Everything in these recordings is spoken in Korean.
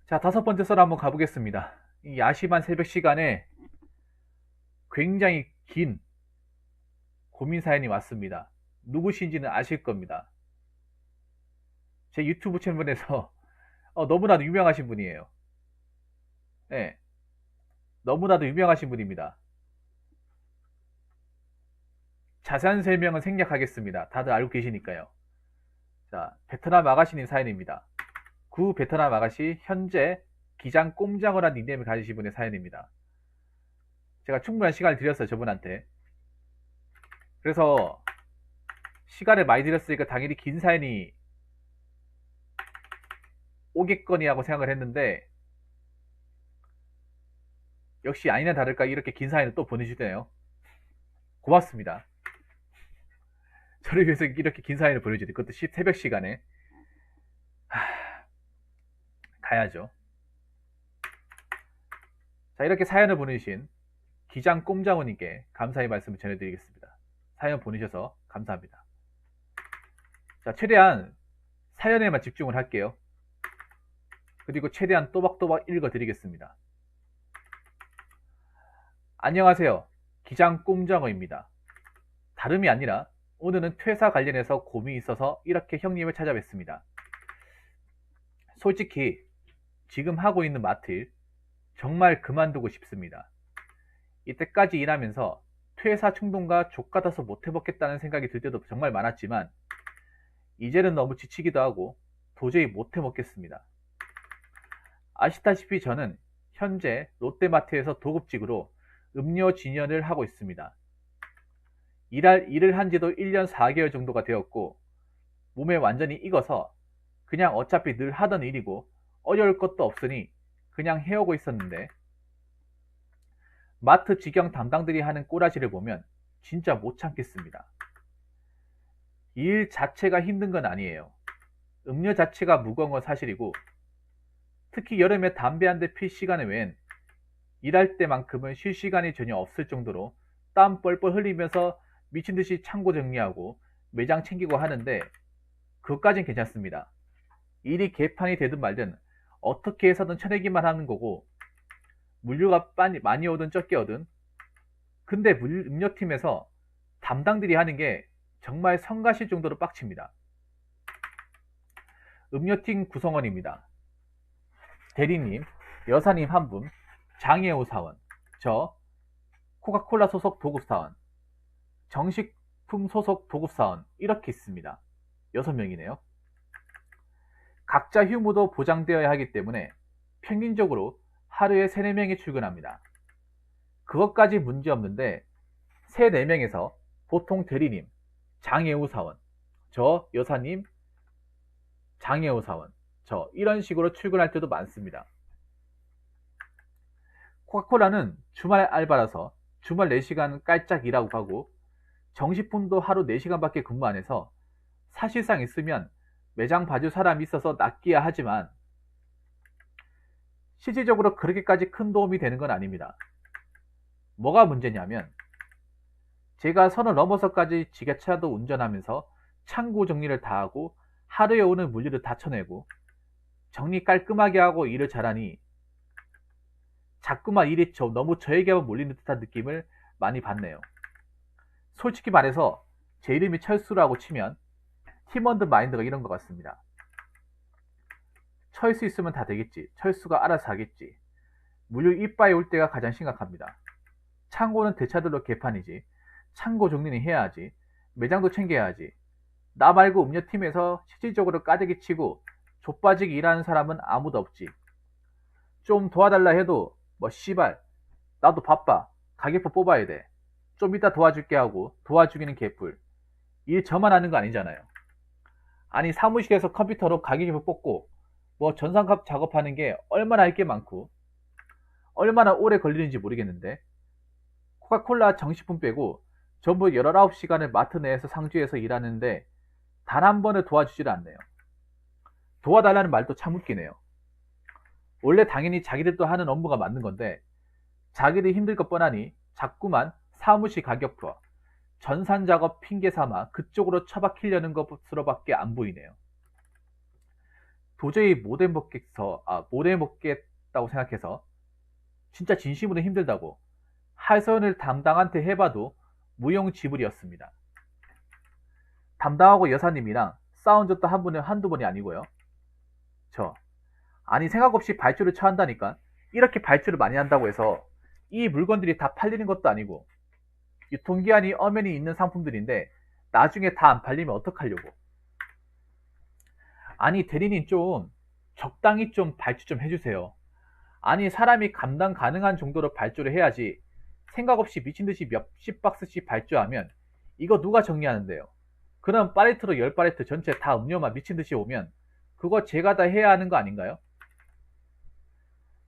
자, 다섯 번째 썰 한번 가보겠습니다. 이 야심한 새벽 시간에 굉장히 긴 고민 사연이 왔습니다. 누구신지는 아실 겁니다. 제 유튜브 채널에서 너무나도 유명하신 분이에요. 네, 너무나도 유명하신 분입니다. 자세한 설명은 생략하겠습니다. 다들 알고 계시니까요. 자, 베트남 아가씨님 사연입니다. 구 베트남 아가씨 현재 기장 꼼장어란 닉네임을 가지신 분의 사연입니다. 제가 충분한 시간을 드렸어요, 저분한테. 그래서 시간을 많이 드렸으니까 당연히 긴 사연이 오겠거니라고 생각을 했는데 역시 아니나 다를까 이렇게 긴 사연을 또 보내주네요. 고맙습니다. 저를 위해서 이렇게 긴 사연을 보내주네. 그것도 새벽 시간에. 가야죠. 자, 이렇게 사연을 보내주신 기장 꼼장어님께 감사의 말씀을 전해드리겠습니다. 사연 보내셔서 감사합니다. 자, 최대한 사연에만 집중을 할게요. 그리고 최대한 또박또박 읽어드리겠습니다. 안녕하세요. 기장 꼼장어입니다. 다름이 아니라 오늘은 퇴사 관련해서 고민이 있어서 이렇게 형님을 찾아뵙습니다. 솔직히 지금 하고 있는 마트일 정말 그만두고 싶습니다. 이때까지 일하면서 퇴사 충동과 족같아서 못 해먹겠다는 생각이 들 때도 정말 많았지만 이제는 너무 지치기도 하고 도저히 못 해먹겠습니다. 아시다시피 저는 현재 롯데마트에서 도급직으로 음료 진열을 하고 있습니다. 일을 한 지도 1년 4개월 정도가 되었고 몸에 완전히 익어서 그냥 어차피 늘 하던 일이고 어려울 것도 없으니 그냥 해오고 있었는데 마트 직영 담당들이 하는 꼬라지를 보면 진짜 못 참겠습니다. 일 자체가 힘든 건 아니에요. 음료 자체가 무거운 건 사실이고 특히 여름에 담배 한 대 필 시간에 외엔 일할 때만큼은 쉴 시간이 전혀 없을 정도로 땀 뻘뻘 흘리면서 미친듯이 창고 정리하고 매장 챙기고 하는데 그것까진 괜찮습니다. 일이 개판이 되든 말든 어떻게 해서든 쳐내기만 하는 거고 물류가 많이 오든 적게 오든 근데 음료팀에서 담당들이 하는 게 정말 성가실 정도로 빡칩니다. 음료팀 구성원입니다. 대리님, 여사님 한 분, 장애우 사원, 저 코카콜라 소속 도급사원, 정식품 소속 도급사원 이렇게 있습니다. 6명이네요. 각자 휴무도 보장되어야 하기 때문에 평균적으로 하루에 3, 4명이 출근합니다. 그것까지 문제없는데 3, 4명에서 보통 대리님, 장애우 사원, 저 여사님, 장애우 사원, 저 이런 식으로 출근할 때도 많습니다. 코카콜라는 주말 알바라서 주말 4시간 깔짝 일하고 가고 정식품도 하루 4시간밖에 근무 안 해서 사실상 있으면 매장 봐줄 사람이 있어서 낚기야 하지만 실질적으로 그렇게까지 큰 도움이 되는 건 아닙니다. 뭐가 문제냐면 제가 선을 넘어서까지 지게차도 운전하면서 창고 정리를 다 하고 하루에 오는 물류를 다 쳐내고 정리 깔끔하게 하고 일을 잘하니 자꾸만 일이 너무 저에게만 몰리는 듯한 느낌을 많이 받네요. 솔직히 말해서 제 이름이 철수라고 치면 팀원드 마인드가 이런 것 같습니다. 철수 있으면 다 되겠지. 철수가 알아서 하겠지. 물류 이빠이 올 때가 가장 심각합니다. 창고는 대차들로 개판이지. 창고 정리는 해야 하지. 매장도 챙겨야 하지. 나 말고 음료팀에서 실질적으로 까대기 치고 좆빠지게 일하는 사람은 아무도 없지. 좀 도와달라 해도 뭐 씨발 나도 바빠. 가게표 뽑아야 돼. 좀 이따 도와줄게 하고 도와주기는 개뿔. 일 저만 하는 거 아니잖아요. 아니 사무실에서 컴퓨터로 가계표 뽑고 뭐 전산갑 작업하는 게 얼마나 할 게 많고 얼마나 오래 걸리는지 모르겠는데 코카콜라 정식품 빼고 전부 19시간을 마트 내에서 상주해서 일하는데 단 한 번을 도와주질 않네요. 도와달라는 말도 참 웃기네요. 원래 당연히 자기들도 하는 업무가 맞는 건데 자기들이 힘들 것 뻔하니 자꾸만 사무실 가격표 전산 작업 핑계 삼아 그쪽으로 처박히려는 것으로밖에 안 보이네요. 도저히 못 해먹겠다고 생각해서 진짜 진심으로 힘들다고 하소연을 담당한테 해봐도 무용지물이었습니다. 담당하고 여사님이랑 싸운 적도 한두 번이 아니고요. 아니 생각 없이 발주를 처한다니까. 이렇게 발주를 많이 한다고 해서 이 물건들이 다 팔리는 것도 아니고 유통기한이 엄연히 있는 상품들인데 나중에 다 안 팔리면 어떡하려고. 아니 대리님 좀 적당히 좀 발주 좀 해주세요. 아니 사람이 감당 가능한 정도로 발주를 해야지 생각 없이 미친듯이 몇십 박스씩 발주하면 이거 누가 정리하는데요. 그럼 팔레트로 10팔레트 전체 다 음료만 미친듯이 오면 그거 제가 다 해야 하는 거 아닌가요?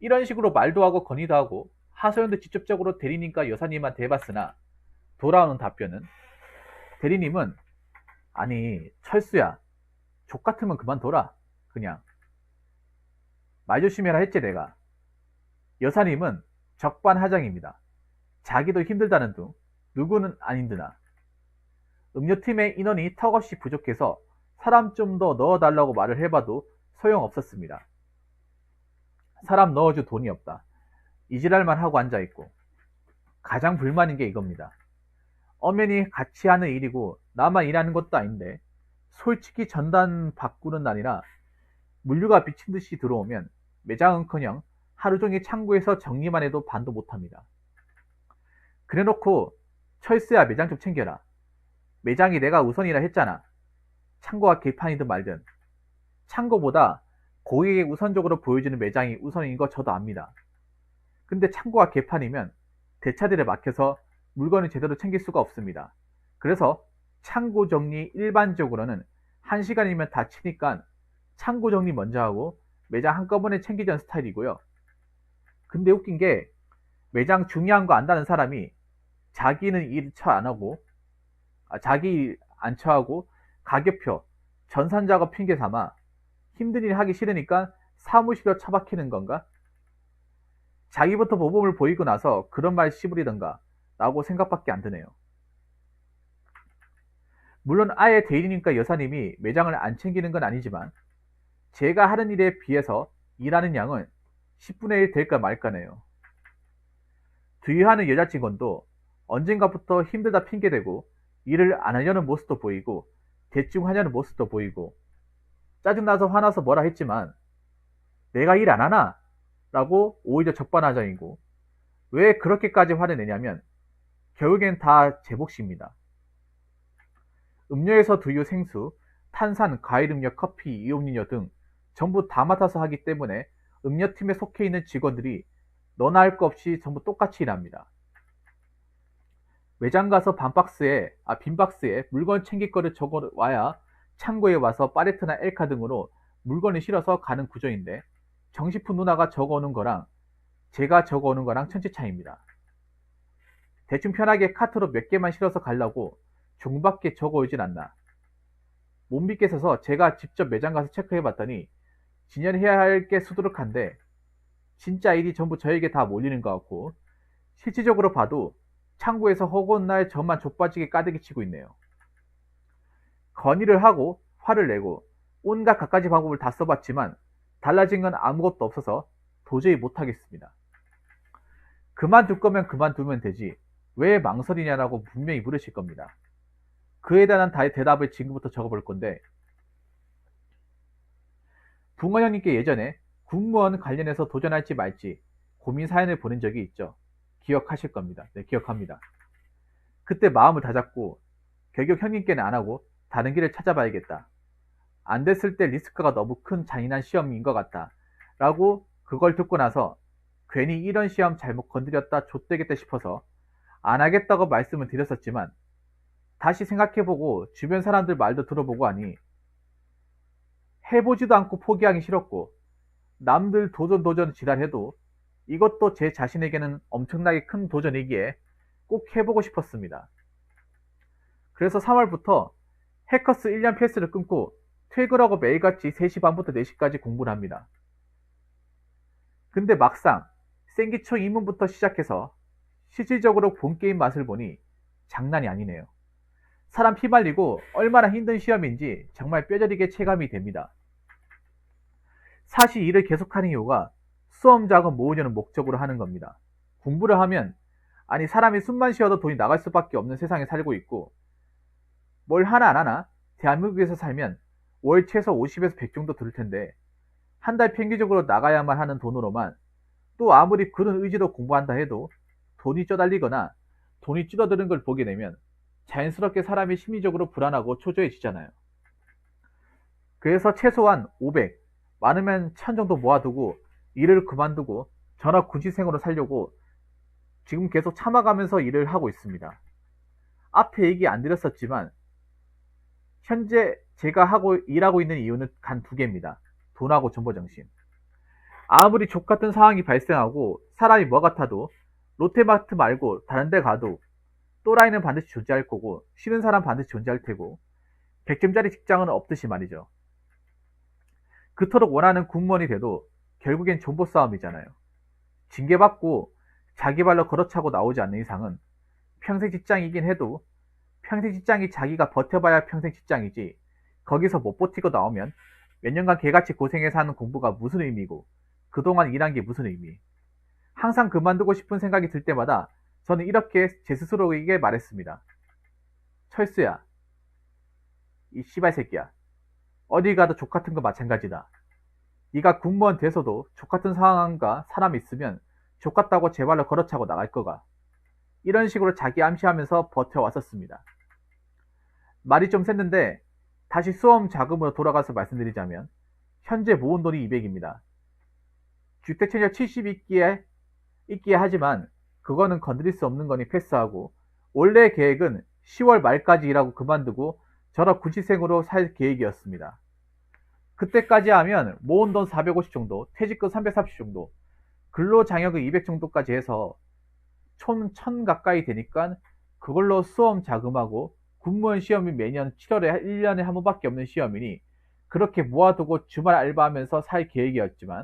이런 식으로 말도 하고 건의도 하고 하소연도 직접적으로 대리님과 여사님한테 해봤으나 돌아오는 답변은 대리님은 아니 철수야 족같으면 그만둬라 그냥 말 조심해라 했지 내가. 여사님은 적반하장입니다. 자기도 힘들다는 둥 누구는 아닌드나 음료팀의 인원이 턱없이 부족해서 사람 좀 더 넣어달라고 말을 해봐도 소용없었습니다. 사람 넣어줄 돈이 없다. 이지랄만 하고 앉아있고. 가장 불만인 게 이겁니다. 엄연히 같이 하는 일이고 나만 일하는 것도 아닌데 솔직히 전단 바꾸는 날이나 물류가 미친듯이 들어오면 매장은커녕 하루종일 창고에서 정리만 해도 반도 못합니다. 그래놓고 철수야 매장 좀 챙겨라. 매장이 내가 우선이라 했잖아. 창고가 개판이든 말든 창고보다 고객에게 우선적으로 보여주는 매장이 우선인 거 저도 압니다. 근데 창고가 개판이면 대차들에 막혀서 물건을 제대로 챙길 수가 없습니다. 그래서 창고 정리 일반적으로는 1시간이면 다 치니까 창고 정리 먼저 하고 매장 한꺼번에 챙기자는 스타일이고요. 근데 웃긴 게 매장 중요한 거 안다는 사람이 자기는 일 안 하고 자기 일 안 처하고 가격표, 전산작업 핑계 삼아 힘든 일 하기 싫으니까 사무실로 처박히는 건가? 자기부터 모범을 보이고 나서 그런 말 씨부리던가 라고 생각밖에 안 드네요. 물론 아예 대리님과 여사님이 매장을 안 챙기는 건 아니지만 제가 하는 일에 비해서 일하는 양은 10분의 1 될까 말까네요. 두유하는 여자 직원도 언젠가부터 힘들다 핑계대고 일을 안 하려는 모습도 보이고 대충 하려는 모습도 보이고 짜증나서 화나서 뭐라 했지만 내가 일 안 하나? 라고 오히려 적반하장이고 왜 그렇게까지 화를 내냐면 결국엔 다 제 몫입니다. 음료에서 두유, 생수, 탄산, 과일음료, 커피, 이온음료 등 전부 다 맡아서 하기 때문에 음료팀에 속해 있는 직원들이 너나 할 거 없이 전부 똑같이 일합니다. 매장 가서 빈 박스에 물건 챙길 거를 적어 와야 창고에 와서 팔레트나 엘카 등으로 물건을 실어서 가는 구조인데 정식품 누나가 적어오는 거랑 제가 적어오는 거랑 천지 차이입니다. 대충 편하게 카트로 몇 개만 실어서 가려고 종밖에 적어오진 않나. 못 믿겠어서 제가 직접 매장 가서 체크해봤더니 진열해야 할 게 수두룩한데 진짜 일이 전부 저에게 다 몰리는 것 같고 실질적으로 봐도 창고에서 허구한 날 저만 족빠지게 까대기 치고 있네요. 건의를 하고 화를 내고 온갖 갖가지 방법을 다 써봤지만 달라진 건 아무것도 없어서 도저히 못하겠습니다. 그만둘 거면 그만두면 되지 왜 망설이냐라고 분명히 물으실 겁니다. 그에 대한 대답을 지금부터 적어볼 건데 붕어 형님께 예전에 국무원 관련해서 도전할지 말지 고민 사연을 보낸 적이 있죠. 기억하실 겁니다. 네, 기억합니다. 그때 마음을 다잡고 결국 형님께는 안 하고 다른 길을 찾아봐야겠다. 안 됐을 때 리스크가 너무 큰 잔인한 시험인 것 같다. 라고 그걸 듣고 나서 괜히 이런 시험 잘못 건드렸다 좆되겠다 싶어서 안 하겠다고 말씀을 드렸었지만 다시 생각해보고 주변 사람들 말도 들어보고 하니 해보지도 않고 포기하기 싫었고 남들 도전 지랄해도 이것도 제 자신에게는 엄청나게 큰 도전이기에 꼭 해보고 싶었습니다. 그래서 3월부터 해커스 1년 패스를 끊고 퇴근하고 매일같이 3시 반부터 4시까지 공부를 합니다. 근데 막상 생기초 입문부터 시작해서 실질적으로 본게임 맛을 보니 장난이 아니네요. 사람 피 말리고 얼마나 힘든 시험인지 정말 뼈저리게 체감이 됩니다. 사실 일을 계속하는 이유가 수험 자금 모으려는 목적으로 하는 겁니다. 공부를 하면, 아니 사람이 숨만 쉬어도 돈이 나갈 수밖에 없는 세상에 살고 있고, 뭘 하나 안 하나 대한민국에서 살면 월 최소 50에서 100 정도 들 텐데, 한 달 평균적으로 나가야만 하는 돈으로만 또 아무리 그런 의지로 공부한다 해도 돈이 쪼달리거나 돈이 줄어드는 걸 보게 되면 자연스럽게 사람이 심리적으로 불안하고 초조해지잖아요. 그래서 최소한 500, 많으면 1000 정도 모아두고 일을 그만두고 전업 군시생으로 살려고 지금 계속 참아가면서 일을 하고 있습니다. 앞에 얘기 안 드렸었지만 현재 제가 일하고 있는 이유는 단 두 개입니다. 돈하고 정보정신. 아무리 족같은 상황이 발생하고 사람이 뭐 같아도 롯데마트 말고 다른 데 가도 또라이는 반드시 존재할 거고 싫은 사람 반드시 존재할 테고 100점짜리 직장은 없듯이 말이죠. 그토록 원하는 공무원이 돼도 결국엔 존버 싸움이잖아요. 징계받고 자기 발로 걸어차고 나오지 않는 이상은 평생 직장이긴 해도 평생 직장이 자기가 버텨봐야 평생 직장이지, 거기서 못 버티고 나오면 몇 년간 개같이 고생해서 하는 공부가 무슨 의미고 그동안 일한 게 무슨 의미. 항상 그만두고 싶은 생각이 들 때마다 저는 이렇게 제 스스로에게 말했습니다. 철수야, 이 씨발 새끼야, 어디 가도 족같은 거 마찬가지다. 네가 공무원 돼서도 족같은 상황과 사람이 있으면 족같다고 제 발로 걸어차고 나갈 거가. 이런 식으로 자기 암시하면서 버텨왔었습니다. 말이 좀 샜는데 다시 수험 자금으로 돌아가서 말씀드리자면 현재 모은 돈이 200입니다. 주택채무 70 있기에 하지만 그거는 건드릴 수 없는 거니 패스하고, 원래 계획은 10월 말까지 일하고 그만두고 전업 군시생으로 살 계획이었습니다. 그때까지 하면 모은 돈 450 정도, 퇴직금 330 정도, 근로장려금 200 정도까지 해서 총 1000 가까이 되니까 그걸로 수험 자금하고, 군무원 시험이 매년 7월에 1년에 한 번밖에 없는 시험이니 그렇게 모아두고 주말 알바하면서 살 계획이었지만,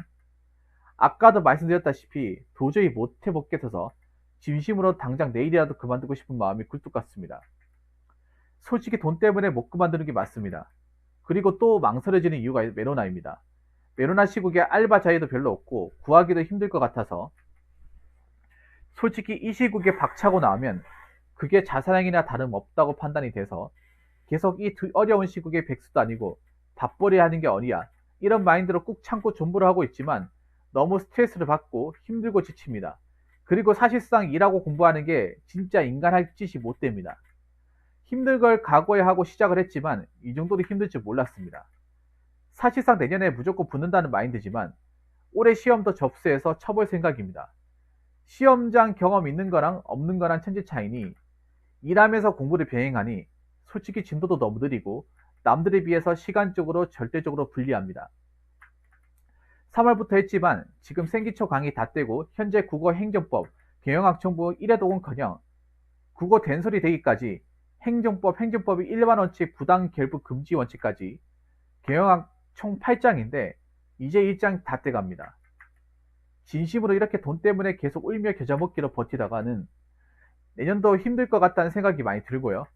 아까도 말씀드렸다시피 도저히 못 해먹겠어서 진심으로 당장 내일이라도 그만두고 싶은 마음이 굴뚝 같습니다. 솔직히 돈 때문에 못 그만두는 게 맞습니다. 그리고 또 망설여지는 이유가 메로나입니다. 메로나 시국에 알바 자리도 별로 없고 구하기도 힘들 것 같아서, 솔직히 이 시국에 박차고 나오면 그게 자살행위나 다름없다고 판단이 돼서 계속 이 어려운 시국에 백수도 아니고 밥벌이 하는 게 어디야, 이런 마인드로 꾹 참고 존버를 하고 있지만 너무 스트레스를 받고 힘들고 지칩니다. 그리고 사실상 일하고 공부하는 게 진짜 인간 할 짓이 못 됩니다. 힘든 걸 각오해 하고 시작을 했지만 이 정도로 힘들 줄 몰랐습니다. 사실상 내년에 무조건 붙는다는 마인드지만 올해 시험도 접수해서 쳐볼 생각입니다. 시험장 경험 있는 거랑 없는 거랑 천지 차이니 일하면서 공부를 병행하니 솔직히 진도도 너무 느리고 남들에 비해서 시간적으로 절대적으로 불리합니다. 3월부터 했지만 지금 생기초 강의 다 떼고 현재 국어 행정법, 경영학 정보 1회독은커녕 국어 된소리 되기까지 행정법이 일반 원칙 부당 결부 금지 원칙까지 경영학 총 8장인데 이제 1장 다 떼갑니다. 진심으로 이렇게 돈 때문에 계속 울며 겨자 먹기로 버티다가는 내년도 힘들 것 같다는 생각이 많이 들고요.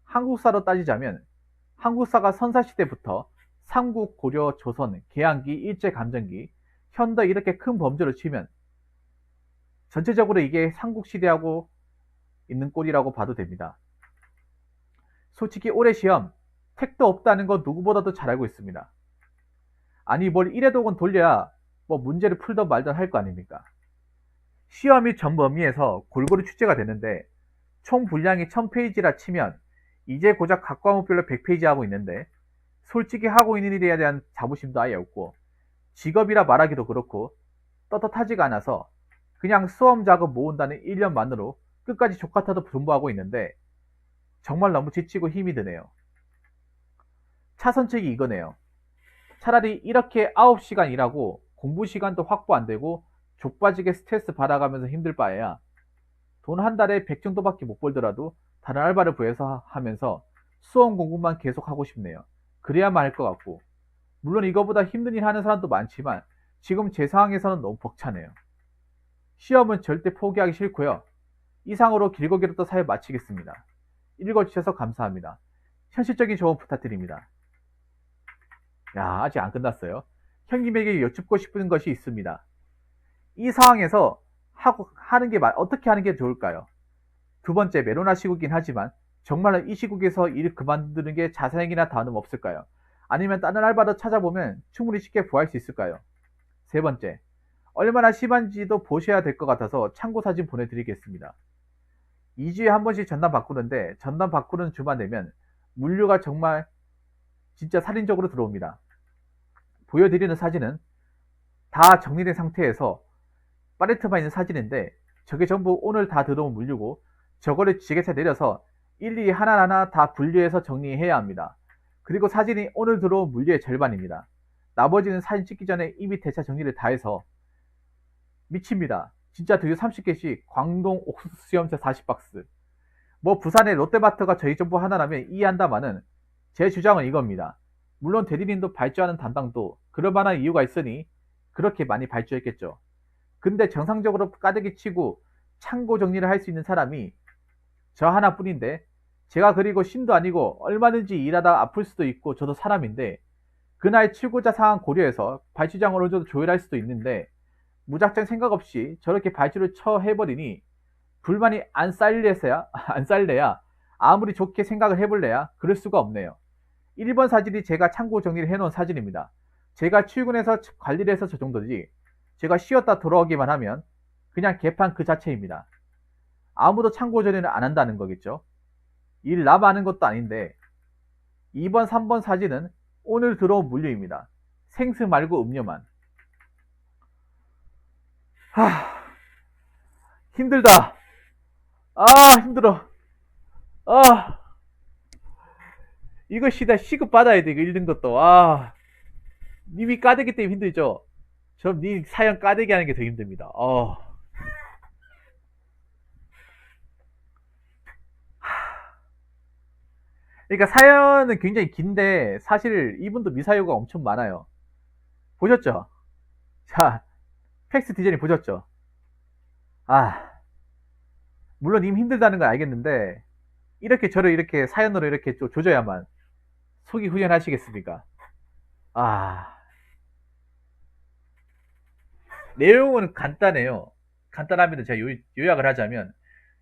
한국사로 따지자면 한국사가 선사시대부터 삼국, 고려, 조선, 개항기, 일제감정기, 현대 이렇게 큰 범주를 치면 전체적으로 이게 삼국시대하고 있는 꼴이라고 봐도 됩니다. 솔직히 올해 시험 택도 없다는 건 누구보다도 잘 알고 있습니다. 아니 뭘 1회독은 돌려야 뭐 문제를 풀던 말던 할 거 아닙니까? 시험이 전 범위에서 골고루 출제가 되는데 총 분량이 1000페이지라 치면 이제 고작 각 과목별로 100페이지 하고 있는데, 솔직히 하고 있는 일에 대한 자부심도 아예 없고 직업이라 말하기도 그렇고 떳떳하지가 않아서 그냥 수험 자금 모은다는 1년만으로 끝까지 족같아도 존버하고 있는데 정말 너무 지치고 힘이 드네요. 차선책이 이거네요. 차라리 이렇게 9시간 일하고 공부 시간도 확보 안 되고 족빠지게 스트레스 받아가면서 힘들 바에야 돈 한 달에 100 정도밖에 못 벌더라도 다른 알바를 구해서 하면서 수험 공부만 계속 하고 싶네요. 그래야만 할 것 같고, 물론 이거보다 힘든 일 하는 사람도 많지만 지금 제 상황에서는 너무 벅차네요. 시험은 절대 포기하기 싫고요. 이상으로 길고 길었던 사연 마치겠습니다. 읽어주셔서 감사합니다. 현실적인 조언 부탁드립니다. 야, 아직 안 끝났어요. 형님에게 여쭙고 싶은 것이 있습니다. 이 상황에서 어떻게 하는 게 좋을까요? 두 번째, 메로나 시국이긴 하지만 정말로 이 시국에서 일을 그만두는 게 자사행이나 다름없을까요? 아니면 다른 알바를 찾아보면 충분히 쉽게 구할 수 있을까요? 세 번째, 얼마나 심한지도 보셔야 될 것 같아서 참고 사진 보내드리겠습니다. 2주에 한 번씩 전담 바꾸는데 전담 바꾸는 주만 되면 물류가 정말 진짜 살인적으로 들어옵니다. 보여드리는 사진은 다 정리된 상태에서 팔레트만 있는 사진인데 저게 전부 오늘 다 들어온 물류고 저거를 지게차 내려서 일일이 하나하나 다 분류해서 정리해야 합니다. 그리고 사진이 오늘 들어온 물류의 절반입니다. 나머지는 사진 찍기 전에 이미 대차 정리를 다 해서 미칩니다. 진짜 두유 30개씩 광동 옥수수 수염차 40박스. 뭐 부산의 롯데마트가 저희 정부 하나라면 이해한다마는 제 주장은 이겁니다. 물론 대리님도 발주하는 담당도 그럴 만한 이유가 있으니 그렇게 많이 발주했겠죠. 근데 정상적으로 까대기 치고 창고 정리를 할 수 있는 사람이 저 하나뿐인데 제가 그리고 신도 아니고 얼마든지 일하다 아플 수도 있고 저도 사람인데 그날 출고자 상황 고려해서 발주장을 어느 정도 조율할 수도 있는데 무작정 생각 없이 저렇게 발주를 해버리니 불만이 안 쌓일래야 안 쌓일래야 아무리 좋게 생각을 해볼래야 그럴 수가 없네요. 1번 사진이 제가 창고 정리를 해놓은 사진입니다. 제가 출근해서 관리를 해서 저 정도지 제가 쉬었다 돌아오기만 하면 그냥 개판 그 자체입니다. 아무도 창고 정리를 안 한다는 거겠죠. 일 남 아는 것도 아닌데 2번 3번 사진은 오늘 들어온 물류입니다. 생수 말고 음료만. 힘들다. 아, 힘들어. 아, 이거 시급 받아야 돼. 이거 읽는 것도. 님이 까대기 때문에 힘들죠? 전 님 사연 까대기 하는 게 더 힘듭니다. 그러니까 사연은 굉장히 긴데 사실 이분도 미사유가 엄청 많아요. 보셨죠? 자, 팩스 디자인 보셨죠? 아, 물론 님 힘들다는 건 알겠는데 이렇게 저를 이렇게 사연으로 이렇게 조져야만 속이 후련하시겠습니까? 아, 내용은 간단해요. 간단합니다. 제가 요약을 하자면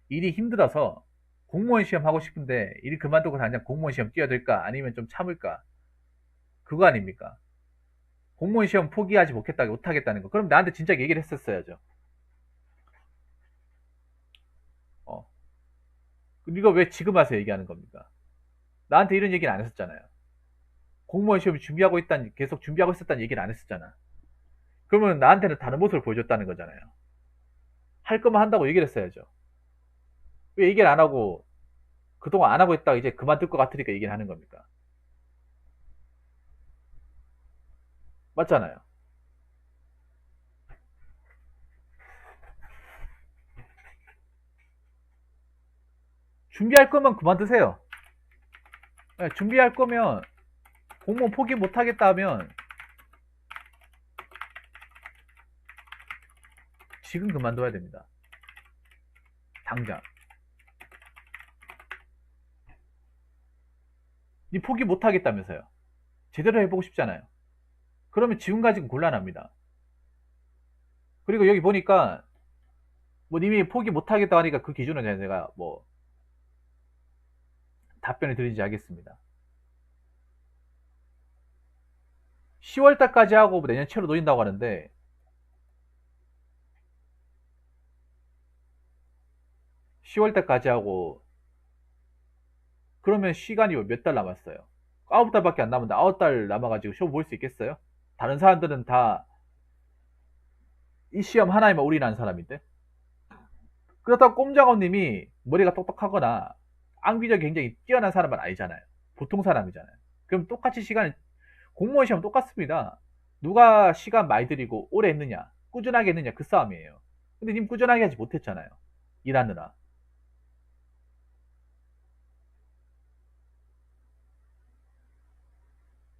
일이 힘들어서 공무원 시험 하고 싶은데 일 그만두고 당장 공무원 시험 뛰어들까 아니면 좀 참을까 그거 아닙니까? 공무원 시험 포기하지 못하겠다는 거. 그럼 나한테 진작 얘기를 했었어야죠. 어. 이거 왜 지금 와서 얘기하는 겁니까? 나한테 이런 얘기는 안 했었잖아요. 공무원 시험 계속 준비하고 있었다는 얘기를 안 했었잖아. 그러면 나한테는 다른 모습을 보여줬다는 거잖아요. 할 거면 한다고 얘기를 했어야죠. 왜 얘기를 안 하고 그동안 안 하고 있다가 이제 그만둘 것 같으니까 얘기를 하는 겁니까? 맞잖아요. 준비할 거면 그만두세요. 네, 준비할 거면 공무원 포기 못 하겠다 하면 지금 그만둬야 됩니다. 당장. 니 포기 못 하겠다면서요. 제대로 해보고 싶잖아요. 그러면 지금 가지고 곤란합니다. 그리고 여기 보니까 뭐 님이 포기 못 하겠다 하니까 그 기준은 제가 뭐 답변을 드리지 않겠습니다. 10월달까지 하고 내년 채로 놓인다고 하는데 10월달까지 하고 그러면 시간이 몇 달 남았어요? 9달밖에 안 남았는데 9달 남아가지고 시험 볼 수 있겠어요? 다른 사람들은 다 이 시험 하나에만 올인하는 사람인데 그렇다고 꼼장어님이 머리가 똑똑하거나 앙비적 굉장히 뛰어난 사람은 아니잖아요. 보통 사람이잖아요. 그럼 똑같이 공무원 시험 똑같습니다. 누가 시간 많이 들이고 오래 했느냐 꾸준하게 했느냐 그 싸움이에요. 근데 님 꾸준하게 하지 못했잖아요. 일하느라.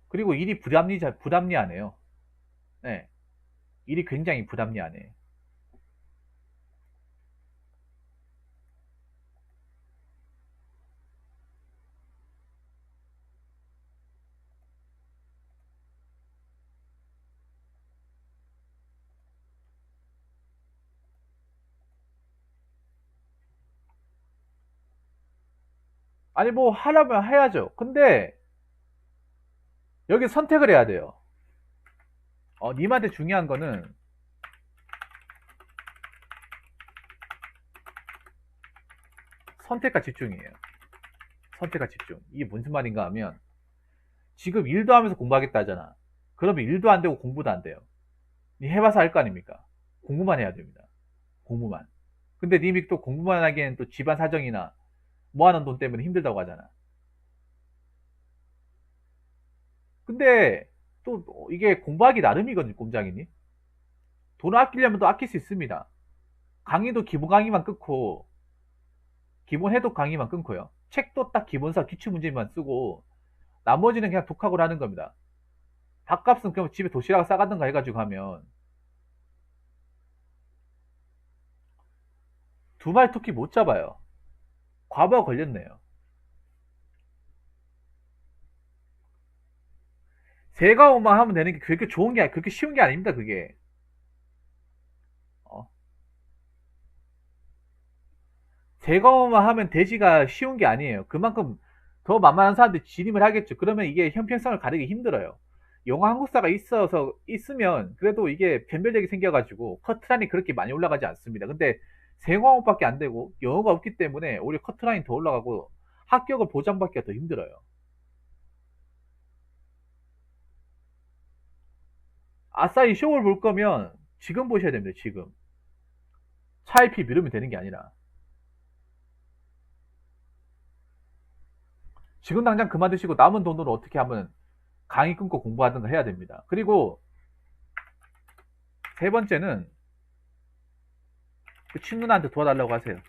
그리고 일이 부담리하네요. 네. 일이 굉장히 부담리하네. 아니 뭐 하려면 해야죠. 근데 여기 선택을 해야 돼요. 님한테 중요한 거는 선택과 집중이에요. 선택과 집중. 이게 무슨 말인가 하면 지금 일도 하면서 공부하겠다 하잖아. 그러면 일도 안 되고 공부도 안 돼요. 니 해봐서 할 거 아닙니까? 공부만 해야 됩니다. 공부만. 근데 님이 또 공부만 하기에는 또 집안 사정이나 모아놓은 돈 때문에 힘들다고 하잖아. 근데 또 이게 공부하기 나름이거든요, 꼼장이니. 돈을 아끼려면 또 아낄 수 있습니다. 강의도 기본 강의만 끊고, 기본 해독 강의만 끊고요. 책도 딱 기본사 기출문제만 쓰고, 나머지는 그냥 독학으로 하는 겁니다. 밥값은 그냥 집에 도시락 싸가든가 해가지고 하면, 두 마리 토끼 못 잡아요. 과부하 걸렸네요. 세 과목만 하면 되는 게 그렇게 좋은 게, 그렇게 쉬운 게 아닙니다, 그게. 어, 세 과목만 하면 대지가 쉬운 게 아니에요. 그만큼 더 만만한 사람들이 진입을 하겠죠. 그러면 이게 형평성을 가르기 힘들어요. 영어 한국사가 있으면 그래도 이게 변별력이 생겨가지고 커트라인이 그렇게 많이 올라가지 않습니다. 근데 세 과목밖에 안 되고 영어가 없기 때문에 오히려 커트라인이 더 올라가고 합격을 보장받기가 더 힘들어요. 아싸이 쇼를 볼 거면 지금 보셔야 됩니다. 지금. 차일피 미루면 되는 게 아니라. 지금 당장 그만두시고 남은 돈으로 어떻게 하면 강의 끊고 공부하든가 해야 됩니다. 그리고 세 번째는 그 친누나한테 도와달라고 하세요.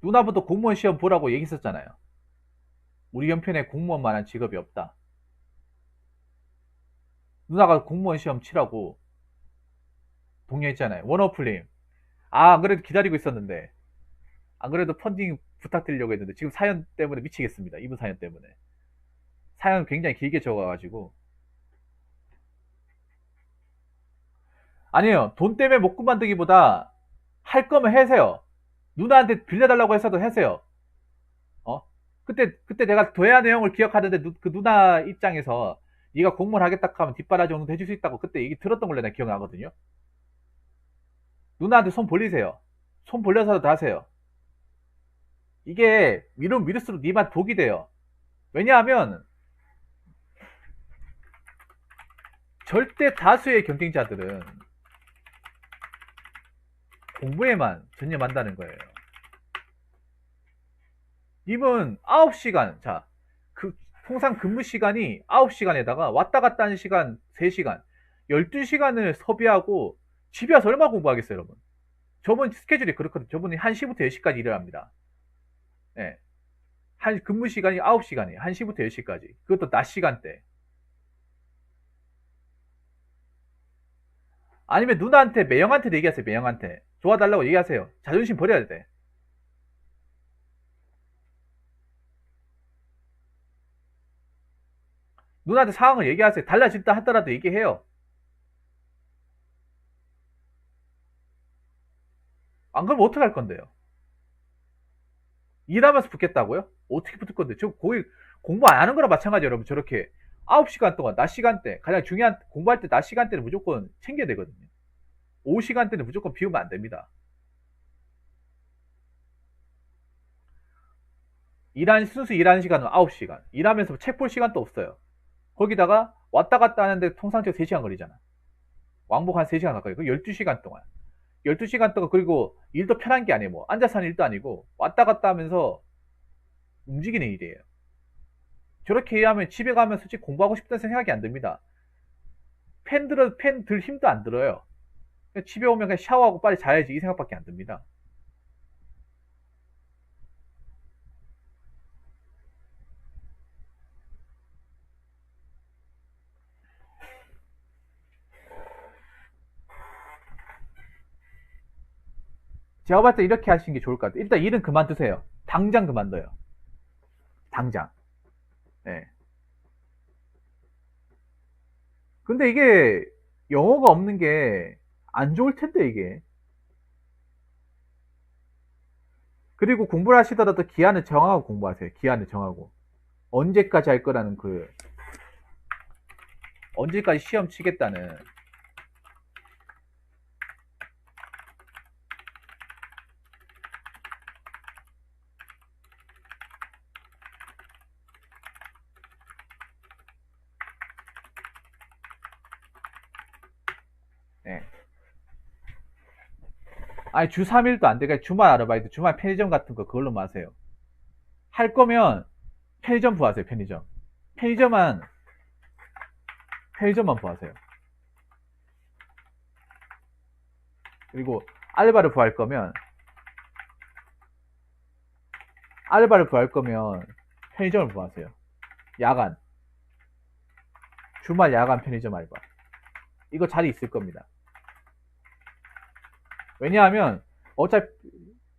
누나부터 공무원 시험 보라고 얘기했었잖아요. 우리 연편에 공무원만한 직업이 없다. 누나가 공무원 시험 치라고 동의했잖아요. 원어플님. 아, 안 그래도 기다리고 있었는데. 안 그래도 펀딩 부탁드리려고 했는데 지금 사연 때문에 미치겠습니다. 이분 사연 때문에. 사연 굉장히 길게 적어가지고. 아니에요. 돈 때문에 못 그만두기보다 할 거면 해세요. 누나한테 빌려달라고 해서도 해세요. 어? 그때 내가 도야 내용을 기억하는데 그 누나 입장에서 네가 공무원 하겠다 하면 뒷바라지 정도 해줄 수 있다고 그때 얘기 들었던 걸로 내가 기억나거든요. 누나한테 손 벌리세요. 손 벌려서도 다 하세요. 이게 미루면 미룰수록 니만 독이 돼요. 왜냐하면 절대 다수의 경쟁자들은 공부에만 전념한다는 거예요. 님은 9시간, 자, 통상 근무 시간이 9시간에다가 왔다 갔다 하는 시간 3시간, 12시간을 소비하고 집에 와서 얼마 공부하겠어요, 여러분? 저번 스케줄이 그렇거든요. 저분이 1시부터 10시까지 일을 합니다. 예. 근무 시간이 9시간이에요. 1시부터 10시까지. 그것도 낮 시간대. 아니면 누나한테, 매형한테 얘기하세요, 매형한테. 도와달라고 얘기하세요. 자존심 버려야 돼. 누나한테 상황을 얘기하세요. 달라진다 하더라도 얘기해요. 안 그러면 어떻게 할 건데요? 일하면서 붙겠다고요? 어떻게 붙을 건데? 저 거의 공부 안 하는 거랑 마찬가지예요, 여러분. 저렇게 9시간 동안, 낮 시간대, 가장 중요한, 공부할 때 낮 시간대는 무조건 챙겨야 되거든요. 오후 시간대는 무조건 비우면 안 됩니다. 순수 일하는 시간은 9시간. 일하면서 책 볼 시간도 없어요. 거기다가 왔다 갔다 하는데 통상적으로 3시간 걸리잖아. 왕복 한 3시간 가까이. 그 12시간 동안. 12시간 동안 그리고 일도 편한 게 아니에요. 뭐 앉아서 하는 일도 아니고 왔다 갔다 하면서 움직이는 일이에요. 저렇게 일하면 집에 가면 솔직히 공부하고 싶다는 생각이 안 듭니다. 펜 들 힘도 안 들어요. 집에 오면 그냥 샤워하고 빨리 자야지 이 생각밖에 안 듭니다. 제가 봤을 때 이렇게 하시는 게 좋을 것 같아요. 일단 일은 그만두세요. 당장 그만둬요. 당장. 네. 근데 이게 영어가 없는 게 안 좋을 텐데, 이게. 그리고 공부를 하시더라도 기한을 정하고 공부하세요. 기한을 정하고. 언제까지 할 거라는 언제까지 시험 치겠다는. 네. 아니, 주 3일도 안 돼. 그냥 주말 아르바이트, 주말 편의점 같은 거 그걸로만 하세요. 할 거면 편의점 부하세요, 편의점. 편의점만, 편의점만 부하세요. 그리고 알바를 구할 거면 편의점을 구하세요. 야간, 주말 야간 편의점 알바. 이거 자리 있을 겁니다. 왜냐하면 어차피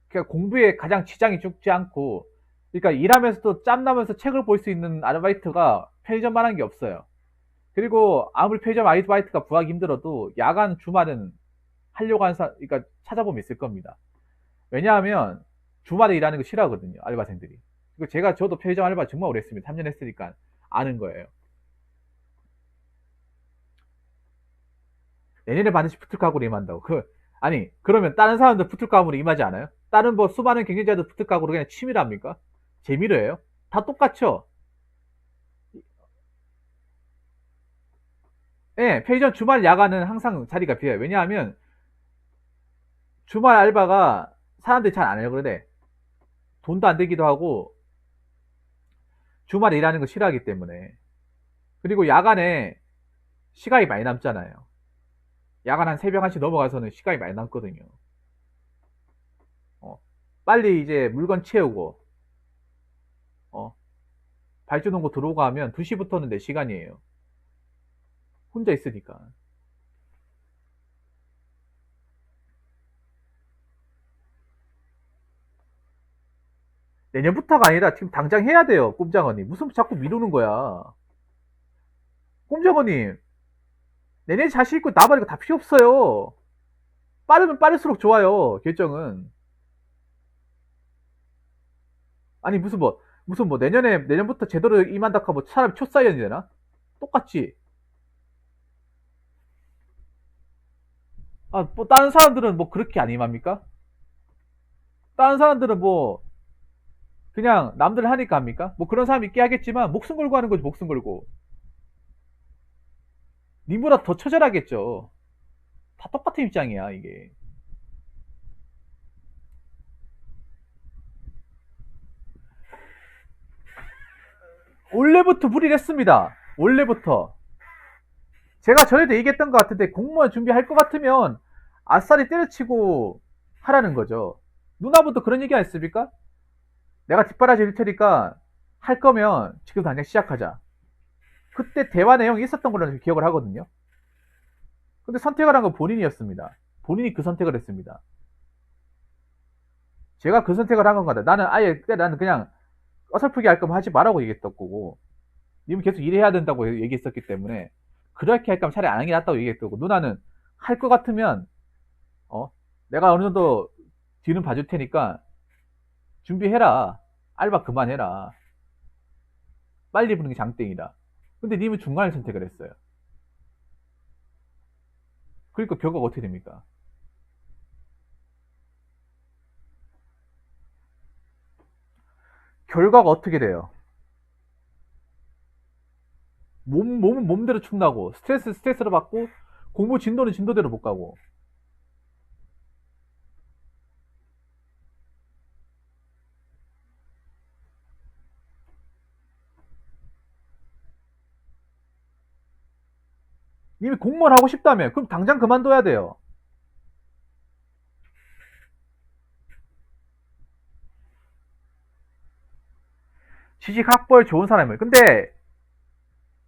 그러니까 공부에 가장 지장이 죽지 않고, 그러니까 일하면서도 짬나면서 책을 볼 수 있는 아르바이트가 편의점만 한 게 없어요. 그리고 아무리 편의점 아르바이트가 구하기 힘들어도 야간 주말은 하려고 하는 그러니까 찾아보면 있을 겁니다. 왜냐하면 주말에 일하는 거 싫어하거든요, 알바생들이. 그리고 저도 편의점 알바 정말 오래 했습니다. 3년 했으니까 아는 거예요. 내년에 반드시 붙을각오로 임한다고. 아니, 그러면 다른 사람들 붙을각오로 임하지 않아요? 다른 뭐 수많은 경쟁자들 붙을각오로 그냥 취미로 합니까? 재미로 해요? 다 똑같죠? 예, 편의점 주말 야간은 항상 자리가 비어요. 왜냐하면 주말 알바가 사람들이 잘 안 해요. 그러네. 돈도 안 되기도 하고 주말에 일하는 거 싫어하기 때문에. 그리고 야간에 시간이 많이 남잖아요. 야간 한 새벽 1시 넘어가서는 시간이 많이 남거든요. 어, 빨리 이제 물건 채우고, 어, 발주 농고 들어오고 하면 2시부터는 내 시간이에요. 혼자 있으니까. 내년부터가 아니라 지금 당장 해야 돼요, 꼼장어님. 무슨 자꾸 미루는 거야. 꼼장어님, 내년 자신 있고 나발이고 다 필요 없어요. 빠르면 빠를수록 좋아요, 결정은. 아니, 무슨 뭐, 내년부터 제대로 임한다고 하면 사람 초사이언이 되나? 똑같지. 아, 뭐, 다른 사람들은 뭐 그렇게 안 임합니까? 다른 사람들은 뭐, 그냥 남들 하니까 합니까? 뭐 그런 사람 있게 하겠지만, 목숨 걸고 하는 거지, 목숨 걸고. 님보다 더 처절하겠죠. 다 똑같은 입장이야, 이게. 원래부터 무리를 했습니다. 원래부터. 제가 전에도 얘기했던 것 같은데, 공무원 준비할 것 같으면, 아싸리 때려치고 하라는 거죠. 누나부터 그런 얘기 안 했습니까? 내가 뒷바라지 일 테니까, 할 거면 지금 당장 시작하자. 그때 대화 내용이 있었던 걸로 기억을 하거든요. 근데 선택을 한 건 본인이었습니다. 본인이 그 선택을 했습니다. 제가 그 선택을 한 건가? 나는 그냥 어설프게 할 거면 하지 말라고 얘기했던 거고, 님은 계속 일해야 된다고 얘기했었기 때문에, 그렇게 할 거면 차라리 안 하는 게 낫다고 얘기했고, 누나는 할 것 같으면, 어, 내가 어느 정도 뒤는 봐줄 테니까, 준비해라. 알바 그만해라. 빨리 부는 게 장땡이다. 근데 님은 중간을 선택을 했어요. 그러니까 결과가 어떻게 됩니까? 결과가 어떻게 돼요? 몸은 몸대로 축나고, 스트레스로 받고, 공부 진도는 진도대로 못 가고. 님이 공무원 하고 싶다며. 그럼 당장 그만둬야 돼요. 지식 학벌 좋은 사람이에요. 근데